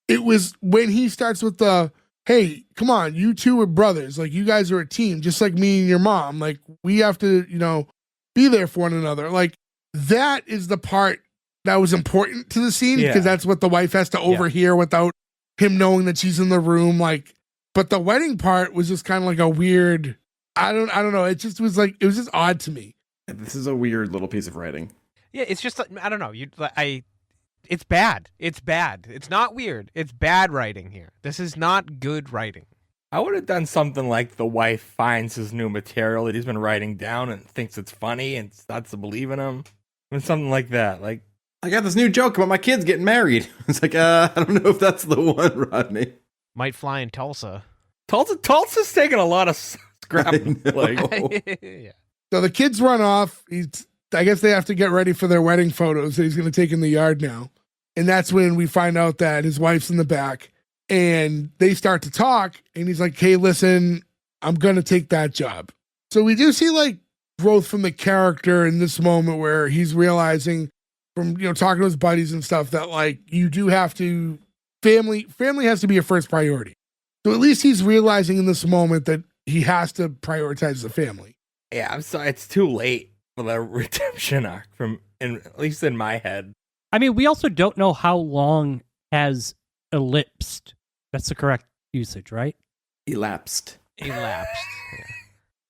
It was when he starts with the, hey, come on, you two are brothers. Like, you guys are a team, just like me and your mom. Like, we have to, you know, be there for one another. Like, that is the part that was important to the scene, because that's what the wife has to overhear without him knowing that she's in the room. Like, but the wedding part was just kind of like a weird, I don't know. It just was like, it was just odd to me. This is a weird little piece of writing. Yeah, it's just, I don't know. It's bad. It's bad. It's not weird. It's bad writing here. This is not good writing. I would have done something like the wife finds his new material that he's been writing down and thinks it's funny and starts to believe in him. And something like that. Like, I got this new joke about my kids getting married. It's like, I don't know if that's the one, Rodney. Might fly in Tulsa. Tulsa's taking a lot of scrap. Yeah. So the kids run off. I guess they have to get ready for their wedding photos that he's going to take in the yard now. And that's when we find out that his wife's in the back. And they start to talk. And he's like, hey, listen, I'm going to take that job. So we do see, like, growth from the character in this moment where he's realizing from, you know, talking to his buddies and stuff that, like, you do have to, family has to be your first priority. So at least he's realizing in this moment that he has to prioritize the family. Yeah, I'm sorry. It's too late for the redemption arc, at least in my head. I mean, we also don't know how long has elapsed. That's the correct usage, right? Elapsed. Yeah.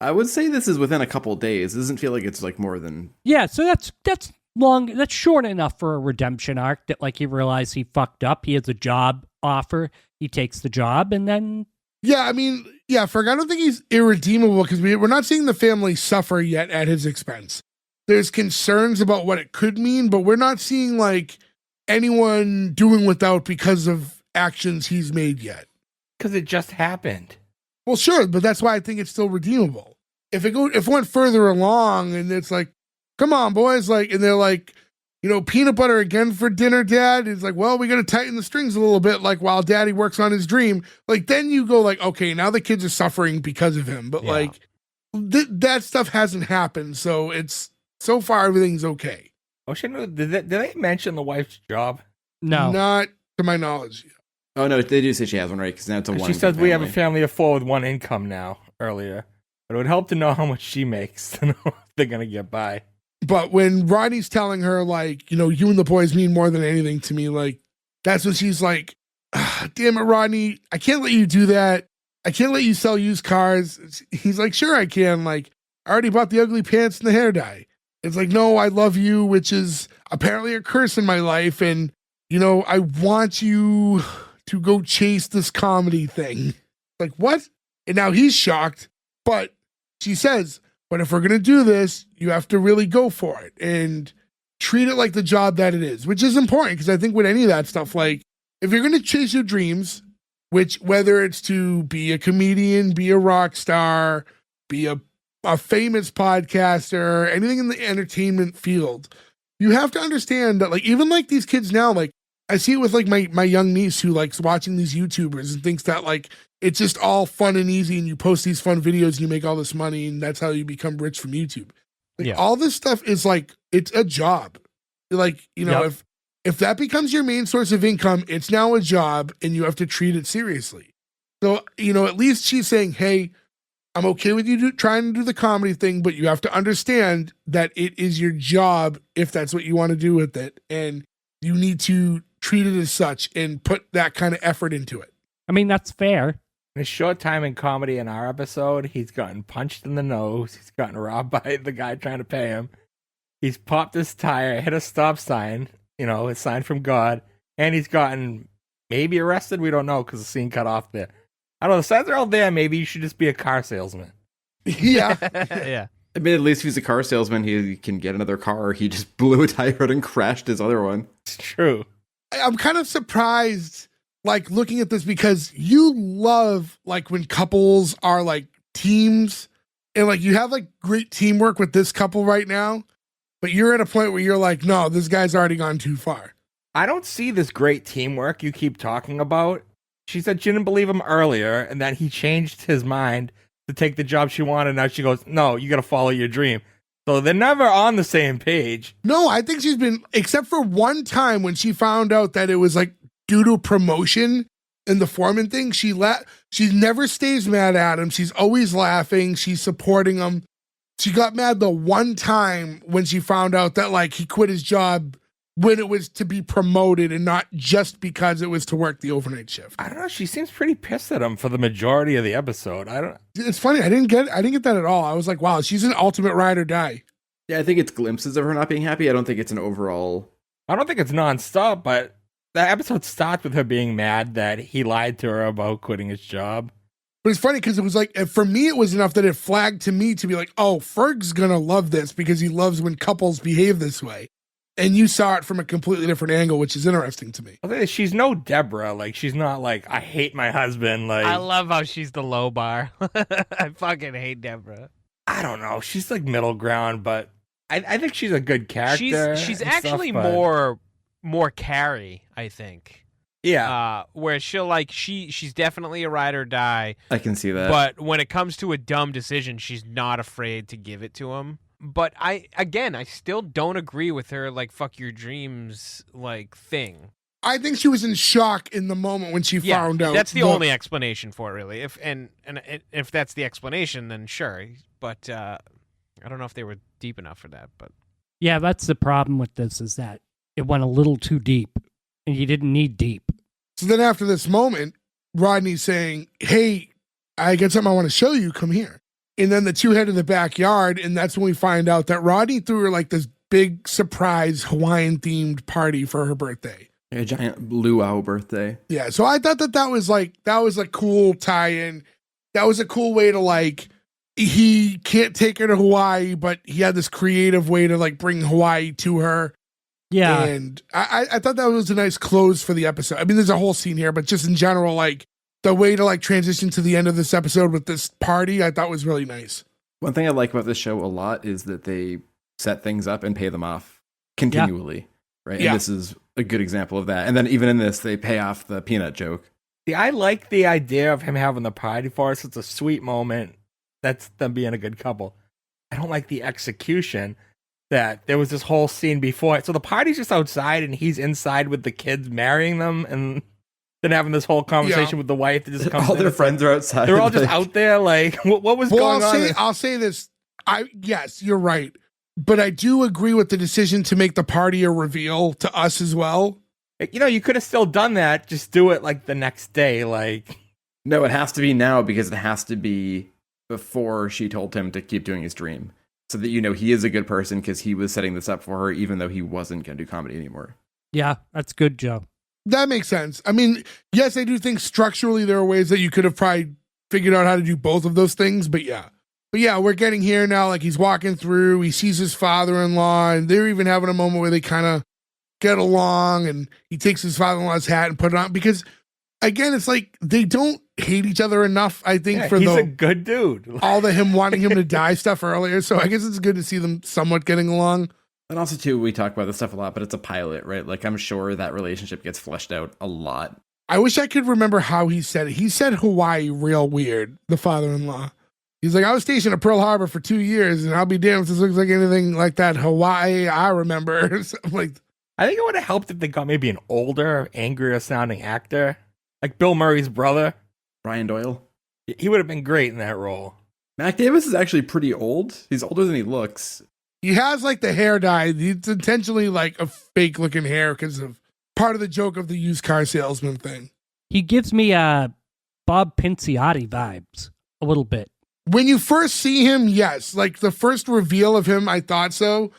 I would say this is within a couple of days. It doesn't feel like it's like more than... Yeah, so that's long. That's short enough for a redemption arc that, like, he realized he fucked up. He has a job offer. He takes the job, and then... Yeah, I mean, yeah, Ferg, I don't think he's irredeemable because we're not seeing the family suffer yet at his expense. There's concerns about what it could mean, but we're not seeing, like, anyone doing without because of actions he's made yet. Because it just happened. Well, sure, but that's why I think it's still redeemable. If it went further along and it's like, come on, boys, like, and they're like, you know, peanut butter again for dinner, Dad. It's like, well, we got to tighten the strings a little bit, like, while Daddy works on his dream. Like, then you go like, okay, now the kids are suffering because of him. But like, that stuff hasn't happened, so it's so far everything's okay. Oh shit! Did they mention the wife's job? No, not to my knowledge. Oh no, they do say she has one, right? Because now it's a one. She says we have a family of 4 with 1 income now. Earlier, but it would help to know how much she makes to know if they're gonna get by. But when Rodney's telling her, like, you know, you and the boys mean more than anything to me, like, that's when she's like, damn it, Rodney, I can't let you do that. I can't let you sell used cars. He's like, sure I can. Like, I already bought the ugly pants and the hair dye. It's like, no, I love you, which is, apparently a curse in my life. And, I want you to go chase this comedy thing. Like, what? And now he's shocked. But she says, but if we're going to do this, you have to really go for it and treat it like the job that it is, which is important. Because I think with any of that stuff, like, if you're going to chase your dreams, which whether it's to be a comedian, be a rock star, be a famous podcaster, anything in the entertainment field, you have to understand that, like, even like these kids now, like I see it with like my young niece who likes watching these YouTubers and thinks that like it's just all fun and easy and you post these fun videos and you make all this money and that's how you become rich from YouTube. Like all this stuff is like, it's a job. Like, if that becomes your main source of income, it's now a job and you have to treat it seriously. So, at least she's saying, hey, I'm okay with you trying to do the comedy thing, but you have to understand that it is your job if that's what you want to do with it. And you need to treat it as such and put that kind of effort into it. I mean, that's fair. In a short time in comedy in our episode, he's gotten punched in the nose. He's gotten robbed by the guy trying to pay him. He's popped his tire, hit a stop sign, a sign from God. And he's gotten maybe arrested. We don't know because the scene cut off there. I don't know. The signs are all there. Maybe you should just be a car salesman. Yeah. Yeah. I mean, at least if he's a car salesman, he can get another car. He just blew a tire out and crashed his other one. It's true. I'm kind of surprised, like, looking at this because you love, like, when couples are, like, teams and, like, you have, like, great teamwork with this couple right now, but you're at a point where you're like, no, this guy's already gone too far. I don't see this great teamwork you keep talking about. She said she didn't believe him earlier and that he changed his mind to take the job she wanted. Now she goes, no, you got to follow your dream. So they're never on the same page. No, I think she's been, except for one time when she found out that it was like due to promotion and the foreman thing, she never stays mad at him. She's always laughing. She's supporting him. She got mad the one time when she found out that like he quit his job when it was to be promoted and not just because it was to work the overnight shift. I don't know. She seems pretty pissed at him for the majority of the episode. It's funny. I didn't get that at all. I was like, wow, she's an ultimate ride or die. Yeah, I think it's glimpses of her not being happy. I don't think it's an overall. I don't think it's nonstop, but the episode starts with her being mad that he lied to her about quitting his job. But it's funny because it was like, for me, it was enough that it flagged to me to be like, oh, Ferg's going to love this because he loves when couples behave this way. And you saw it from a completely different angle, which is interesting to me. She's no Deborah. Like, she's not like, I hate my husband. Like, I love how she's the low bar. I fucking hate Deborah. I don't know. She's like middle ground, but I think she's a good character. She's actually more Carrie, I think. Yeah. Where she'll like she's definitely a ride or die. I can see that. But when it comes to a dumb decision, she's not afraid to give it to him. But I still don't agree with her, like, fuck your dreams, like, thing. I think she was in shock in the moment when she found out. That's the only explanation for it, really. If that's the explanation, then sure. But I don't know if they were deep enough for that. But yeah, that's the problem with this, is that it went a little too deep, and you didn't need deep. So then after this moment, Rodney's saying, hey, I got something I want to show you. Come here. And then the two head to the backyard, and that's when we find out that Rodney threw her like this big surprise Hawaiian-themed party for her birthday. A giant luau birthday. Yeah, so I thought that was a cool tie-in. That was a cool way to, like, he can't take her to Hawaii, but he had this creative way to, like, bring Hawaii to her. Yeah. And I thought that was a nice close for the episode. I mean, there's a whole scene here, but just in general, like, the way to like transition to the end of this episode with this party, I thought was really nice. One thing I like about this show a lot is that they set things up and pay them off continually, right? Yeah. And this is a good example of that. And then even in this, they pay off the peanut joke. See, I like the idea of him having the party for us. It's a sweet moment. That's them being a good couple. I don't like the execution that there was this whole scene before it. So the party's just outside and he's inside with the kids marrying them and then having this whole conversation with the wife that just comes all in. their friends are outside. They're all just out there. Like, what was going on? I'll say this. Yes, you're right. But I do agree with the decision to make the party a reveal to us as well. You know, you could have still done that. Just do it like the next day. Like, no, it has to be now because it has to be before she told him to keep doing his dream. so that he is a good person because he was setting this up for her, even though he wasn't going to do comedy anymore. Yeah, that's good, Joe. That makes sense. I mean, yes, I do think structurally there are ways that you could have probably figured out how to do both of those things, but yeah. But yeah, we're getting here now, like he's walking through, he sees his father-in-law, and they're even having a moment where they kind of get along, and he takes his father-in-law's hat and put it on, because again, it's like they don't hate each other enough, I think, for he's a good dude. all the him wanting him to die stuff earlier. So I guess it's good to see them somewhat getting along. And also, too, we talk about this stuff a lot, but it's a pilot, right? Like, I'm sure that relationship gets fleshed out a lot. I wish I could remember how he said it. He said Hawaii real weird, the father-in-law. He's like, I was stationed at Pearl Harbor for 2 years, and I'll be damned if this looks like anything like that Hawaii I remember. Like, I think it would have helped if they got maybe an older, angrier sounding actor, like Bill Murray's brother. Brian Doyle. He would have been great in that role. Mac Davis is actually pretty old. He's older than he looks. he has like the hair dye. It's intentionally like a fake looking hair because of part of the joke of the used car salesman thing. He gives me Bob Pinciotti vibes a little bit. When you first see him, yes. Like the first reveal of him, I thought so.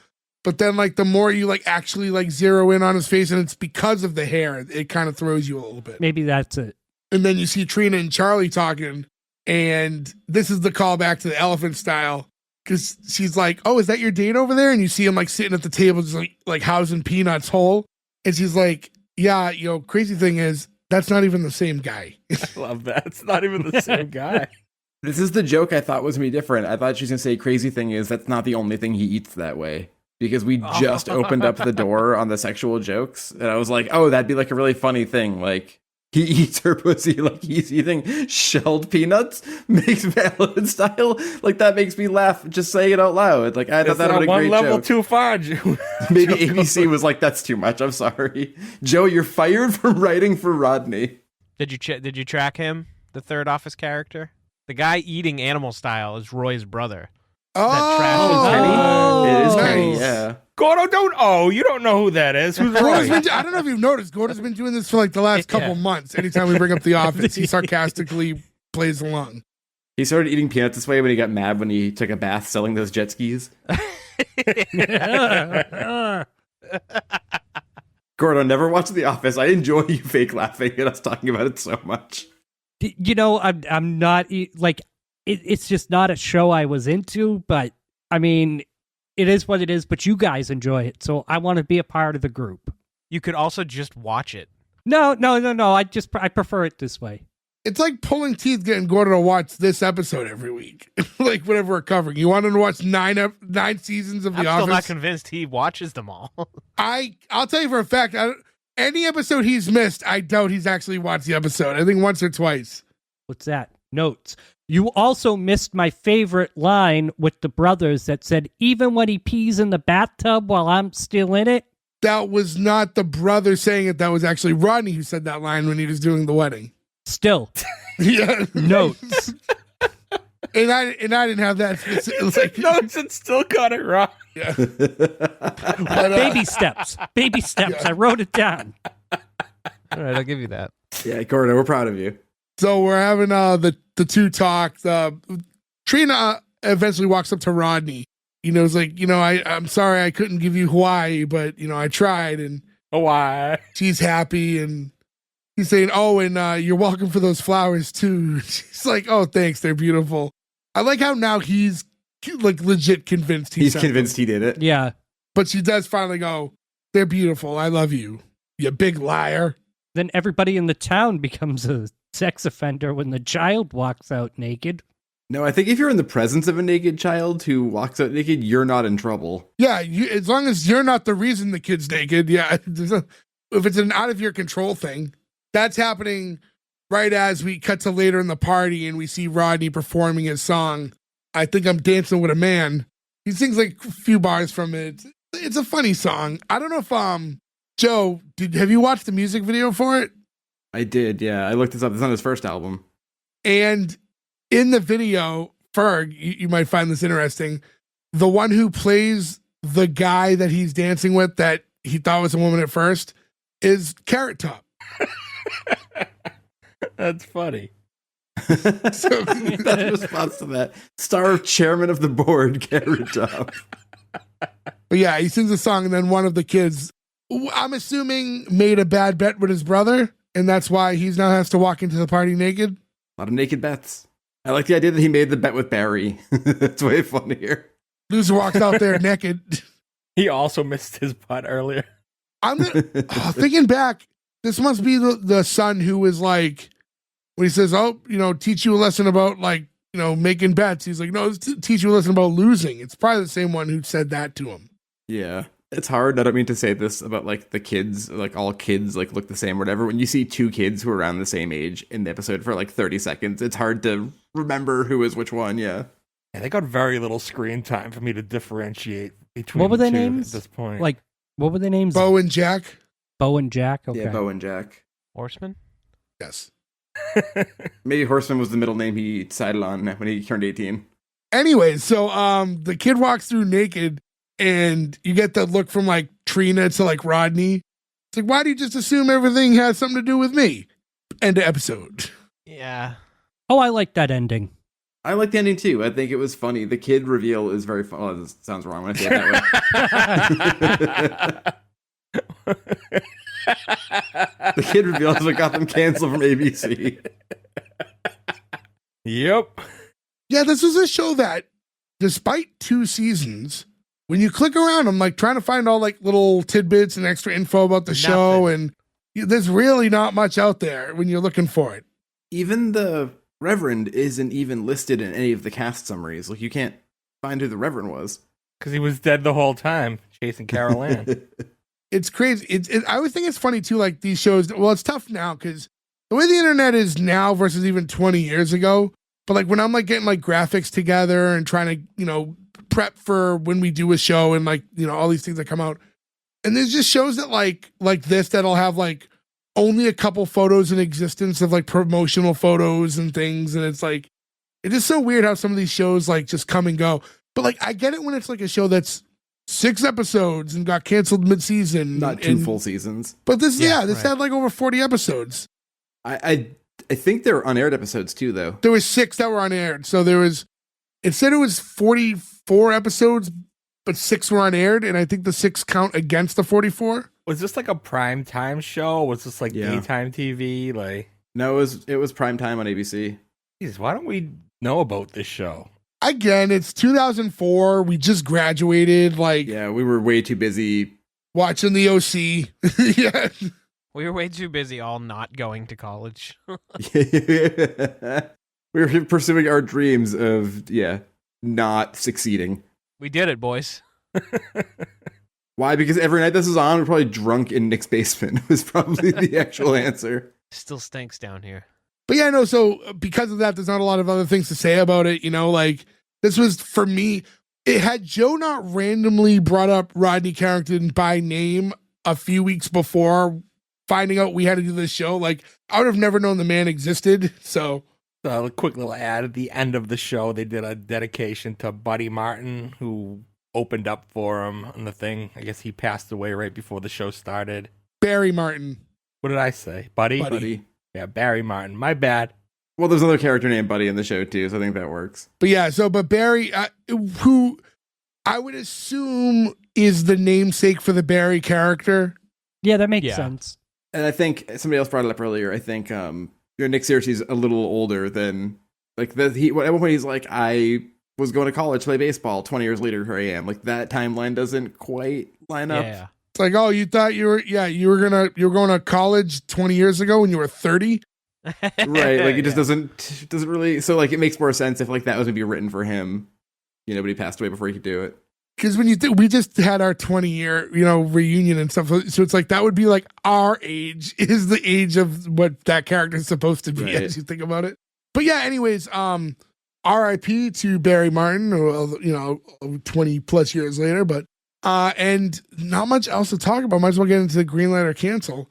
But then like the more you like actually like zero in on his face and it's because of the hair, it kind of throws you a little bit. Maybe that's it. And then you see Trina and Charlie talking, and this is the callback to the elephant style. Because she's like, oh, is that your date over there? And you see him like sitting at the table just like housing peanuts whole. And she's like, yeah, crazy thing is, that's not even the same guy. I love that. It's not even the same guy. This is the joke I thought was going to be different. I thought she was going to say crazy thing is that's not the only thing he eats that way. Because we just opened up the door on the sexual jokes. And I was like, oh, that'd be like a really funny thing. Like, he eats her pussy like he's eating shelled peanuts, makes Valid style. Like, that makes me laugh just saying it out loud. Like, I thought that would be a great one level joke. too far, Maybe ABC was like, that's too much. I'm sorry. Joe, you're fired from writing for Rodney. Did you track him, the third office character? The guy eating animal style is Roy's brother. Oh, It is nice. Kenny, yeah. Gordo, you don't know who that is. Who's Roy? I don't know if you've noticed, Gordon's been doing this for like the last couple months. Anytime we bring up The Office, he sarcastically plays along. He started eating peanuts this way when he got mad when he took a bath selling those jet skis. Gordo, never watched The Office. I enjoy you fake laughing at us talking about it so much. I'm not like it's just not a show I was into, but I mean, it is what it is. But you guys enjoy it, so I want to be a part of the group. You could also just watch it. No. I prefer it this way. It's like pulling teeth getting Gordon to watch this episode every week, like whatever we're covering. You want him to watch nine seasons of The I'm Office? still not convinced he watches them all. I'll tell you for a fact, any episode he's missed, I doubt he's actually watched the episode. I think once or twice. What's that? Notes. You also missed my favorite line with the brothers that said, even when he pees in the bathtub while I'm still in it. That was not the brother saying it. That was actually Rodney who said that line when he was doing the wedding. Still. Yeah. Notes. And I didn't have that. It's like, Notes and still got it wrong. yeah. Baby steps. Baby steps. Yeah. I wrote it down. All right, I'll give you that. Yeah, Gordo, we're proud of you. So we're having the two talk. Trina eventually walks up to Rodney. It's like, I'm sorry I couldn't give you Hawaii, but I tried, and Why? she's happy, and he's saying, oh, and you're welcome for those flowers too. She's like, oh, thanks, they're beautiful. I like how now he's like legit convinced He's sent convinced them. he did it. Yeah. But she does finally go, they're beautiful. I love you. You big liar. Then everybody in the town becomes a sex offender when the child walks out naked. No, I think if you're in the presence of a naked child who walks out naked, you're not in trouble. Yeah, as long as you're not the reason the kid's naked. Yeah, if it's an out of your control thing, that's happening right as we cut to later in the party and we see Rodney performing his song, I Think I'm Dancing with a Man. He sings like a few bars from it. It's a funny song. I don't know if Joe, have you watched the music video for it? I did, yeah. I looked this up. It's on his first album. And in the video, Ferg, you might find this interesting. The one who plays the guy that he's dancing with that he thought was a woman at first is Carrot Top. That's funny. That's the response to that. Star of chairman of the board, Carrot Top. But yeah, he sings a song, and then one of the kids, I'm assuming, made a bad bet with his brother, and that's why he's now has to walk into the party naked. A lot of naked bets. I like the idea that he made the bet with Barry. It's way funnier. Loser walks out there naked. He also missed his putt earlier. Thinking back, this must be the son who was like, when he says, "Oh, teach you a lesson about making bets." He's like, "No, teach you a lesson about losing." It's probably the same one who said that to him. Yeah. It's hard. I don't mean to say this about like the kids, like all kids like look the same or whatever. When you see two kids who are around the same age in the episode for like 30 seconds, it's hard to remember who is which one. Yeah. And they got very little screen time for me to differentiate between What were their the two names? at this point. Like, what were their names? Bo and Jack. Bo and Jack. Okay. Yeah, Bo and Jack. Horseman? Yes. Maybe Horseman was the middle name he decided on when he turned 18. Anyways, so the kid walks through naked, and you get that look from like Trina to like Rodney. It's like, why do you just assume everything has something to do with me? End of episode. Yeah. Oh, I like that ending. I like the ending too. I think it was funny. The kid reveal is very fun. Oh, this sounds wrong when I say it that way. The kid reveal is what got them canceled from ABC. Yep. Yeah, this was a show that, despite 2 seasons, when you click around, I'm like trying to find all like little tidbits and extra info about the show, and there's really not much out there when you're looking for it. Even the Reverend isn't even listed in any of the cast summaries. Like, you can't find who the Reverend was. Because he was dead the whole time, chasing Carol Ann. It's crazy. I always think it's funny too, like these shows. Well, it's tough now because the way the internet is now versus even 20 years ago. But like when I'm like getting like graphics together and trying to, prep for when we do a show and like, all these things that come out. And there's just shows that like this that'll have like only a couple photos in existence of like promotional photos and things. And it's like, it is so weird how some of these shows like just come and go. But like, I get it when it's like a show that's 6 episodes and got canceled mid-season. Not 2 full seasons. But this right. had like over 40 episodes. I think there were unaired episodes too, though. There was 6 that were unaired. So it said it was 44 episodes, but 6 were unaired. And I think the 6 count against the 44. Was this like a prime time show? Was this like Yeah. daytime TV? Like, No, it was prime time on ABC. geez, why don't we know about this show? Again, it's 2004. We just graduated, like Yeah, we were way too busy. watching the OC. Yeah. We were way too busy all not going to college. We were pursuing our dreams of, not succeeding. We did it, boys. Why? Because every night this was on, we were probably drunk in Nick's basement was probably the actual answer. Still stinks down here. But yeah, no, so because of that, there's not a lot of other things to say about it. Like this was, for me, it had Joe not randomly brought up Rodney Carrington by name a few weeks before finding out we had to do this show, like I would have never known the man existed. So A quick little ad at the end of the show. They did a dedication to Buddy Martin, who opened up for him on the thing. I guess he passed away right before the show started. Barry Martin. What did I say? Buddy? Buddy. Yeah, Barry Martin. My bad. Well, there's another character named Buddy in the show too, so I think that works. But yeah, but Barry, who I would assume is the namesake for the Barry character. Yeah, that makes Yeah. sense. And I think somebody else brought it up earlier. I think Nick Searcy's a little older than at one point he's like, I was going to college to play baseball. 20 years later, here I am. Like that timeline doesn't quite line up. Yeah. It's like, oh, you thought you were going to college 20 years ago when you were 30. Right. Like it just doesn't really. So like it makes more sense if like that was maybe written for him, but he passed away before he could do it. Because when we just had our 20-year, reunion and stuff. So it's like that would be like our age is the age of what that character is supposed to be, Right. as you think about it. But yeah, anyways, R.I.P. to Barry Martin, 20 plus years later. But and not much else to talk about. Might as well get into the green light or cancel.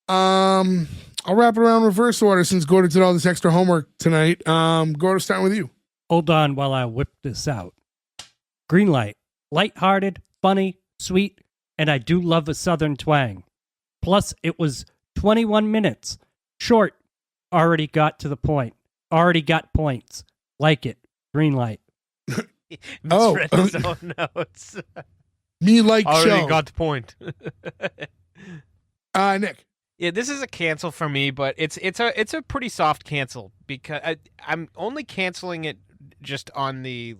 I'll wrap it around reverse order since Gordon did all this extra homework tonight. Gordon, starting with you. Hold on while I whip this out. Green light. Lighthearted, funny, sweet, and I do love a southern twang. Plus, it was 21 minutes. Short, already got to the point. Already got points. Like it. Green light. Misread his own notes. Me like Already show. got the point. Nick. Yeah, this is a cancel for me, but it's a pretty soft cancel because I'm only canceling it just on the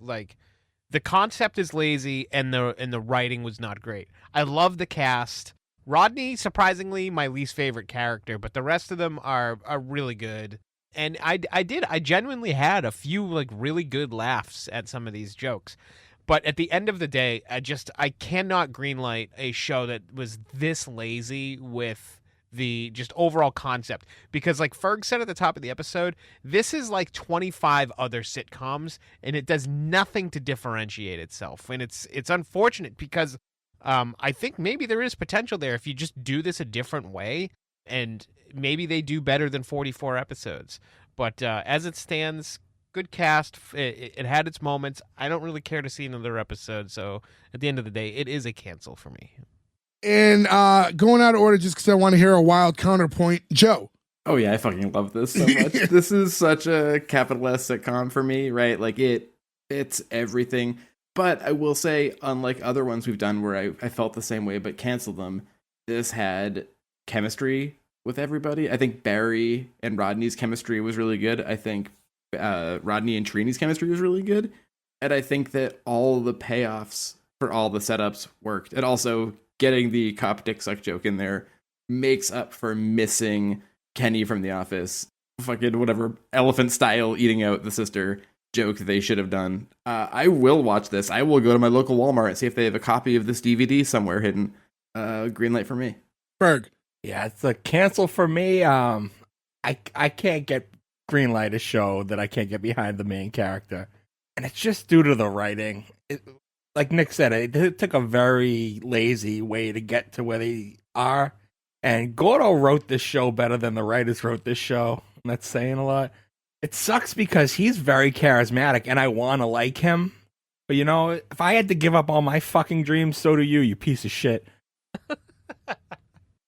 concept is lazy and the writing was not great. I love the cast. Rodney, surprisingly, my least favorite character, but the rest of them are really good. And I genuinely had a few really good laughs at some of these jokes. But at the end of the day, I cannot greenlight a show that was this lazy with the just overall concept. Because like Ferg said at the top of the episode, this is like 25 other sitcoms, and it does nothing to differentiate itself. And it's unfortunate because I think maybe there is potential there if you just do this a different way, and maybe they do better than 44 episodes. But as it stands, good cast. It had its moments. I don't really care to see another episode. So at the end of the day, it is a cancel for me. And going out of order just because I want to hear a wild counterpoint. Joe. Oh yeah, I fucking love this so much. This is such a capital S sitcom for me, right? Like it's everything. But I will say, unlike other ones we've done where I felt the same way but canceled them, this had chemistry with everybody. I think Barry and Rodney's chemistry was really good. I think Rodney and Trini's chemistry was really good. And I think that all the payoffs for all the setups worked. And also getting the cop dick suck joke in there makes up for missing Kenny from The Office. Fucking whatever elephant style eating out the sister joke they should have done. I will watch this. I will go to my local Walmart and see if they have a copy of this DVD somewhere hidden. Green light for me. Berg. Yeah, it's a cancel for me. I can't get green light a show that I can't get behind the main character. And it's just due to the writing. Like Nick said, it took a very lazy way to get to where they are. And Gordo wrote this show better than the writers wrote this show. And that's saying a lot. It sucks because he's very charismatic and I want to like him. But you know, if I had to give up all my fucking dreams, so do you piece of shit.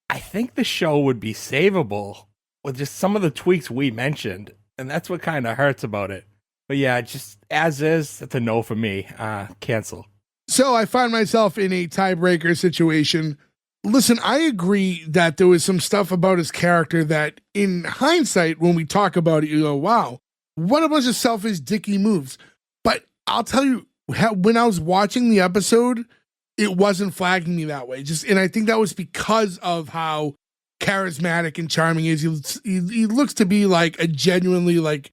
I think the show would be savable with just some of the tweaks we mentioned. And that's what kind of hurts about it. But yeah, just as is, it's a no for me. Cancel. So I find myself in a tiebreaker situation. Listen, I agree that there was some stuff about his character that in hindsight, when we talk about it, you go, wow, what a bunch of selfish dicky moves. But I'll tell you, when I was watching the episode, it wasn't flagging me that way. And I think that was because of how charismatic and charming he is. He looks to be like a genuinely like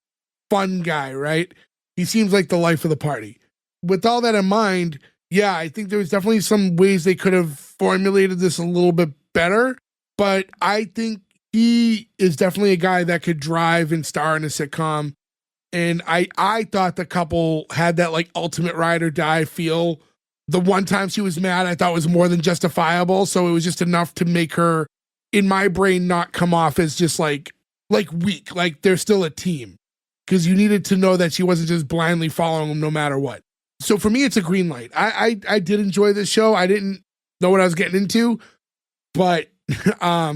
fun guy, right? He seems like the life of the party. With all that in mind, yeah, I think there was definitely some ways they could have formulated this a little bit better, but I think he is definitely a guy that could drive and star in a sitcom. And I thought the couple had that like ultimate ride or die feel. The one time she was mad, I thought was more than justifiable. So it was just enough to make her, in my brain, not come off as just like weak. Like they're still a team. Because you needed to know that she wasn't just blindly following him no matter what. So for me, it's a green light. I did enjoy this show. I didn't know what I was getting into, but yeah,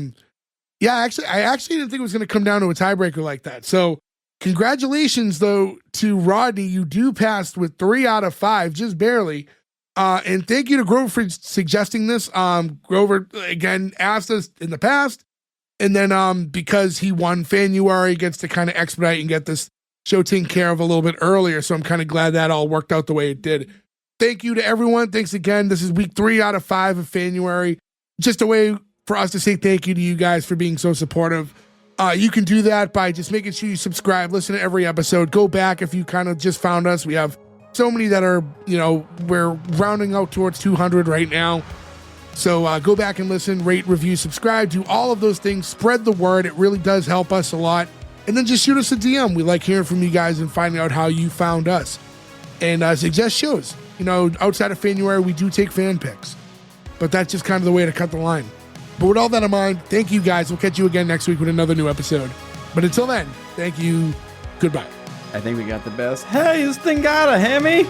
I actually didn't think it was going to come down to a tiebreaker like that. So congratulations though to Rodney. You do pass with 3 out of 5, just barely. And thank you to Grover for suggesting this. Grover again asked us in the past, and then because he won Fanuary, gets to kind of expedite and get this show taken care of a little bit earlier. So I'm kind of glad that all worked out the way it did. Thank you to everyone. Thanks again. This is week 3 out of 5 of Fanuary. Just a way for us to say thank you to you guys for being so supportive. You can do that by just making sure you subscribe, listen to every episode, go back if you kind of just found us. We have so many that are, we're rounding out towards 200 right now. So go back and listen, rate, review, subscribe, do all of those things. Spread the word. It really does help us a lot. And then just shoot us a DM. We like hearing from you guys and finding out how you found us. And suggest shows. Outside of Fanuary, we do take fan picks. But that's just kind of the way to cut the line. But with all that in mind, thank you guys. We'll catch you again next week with another new episode. But until then, thank you. Goodbye. I think we got the best. Hey, this thing got a hammy.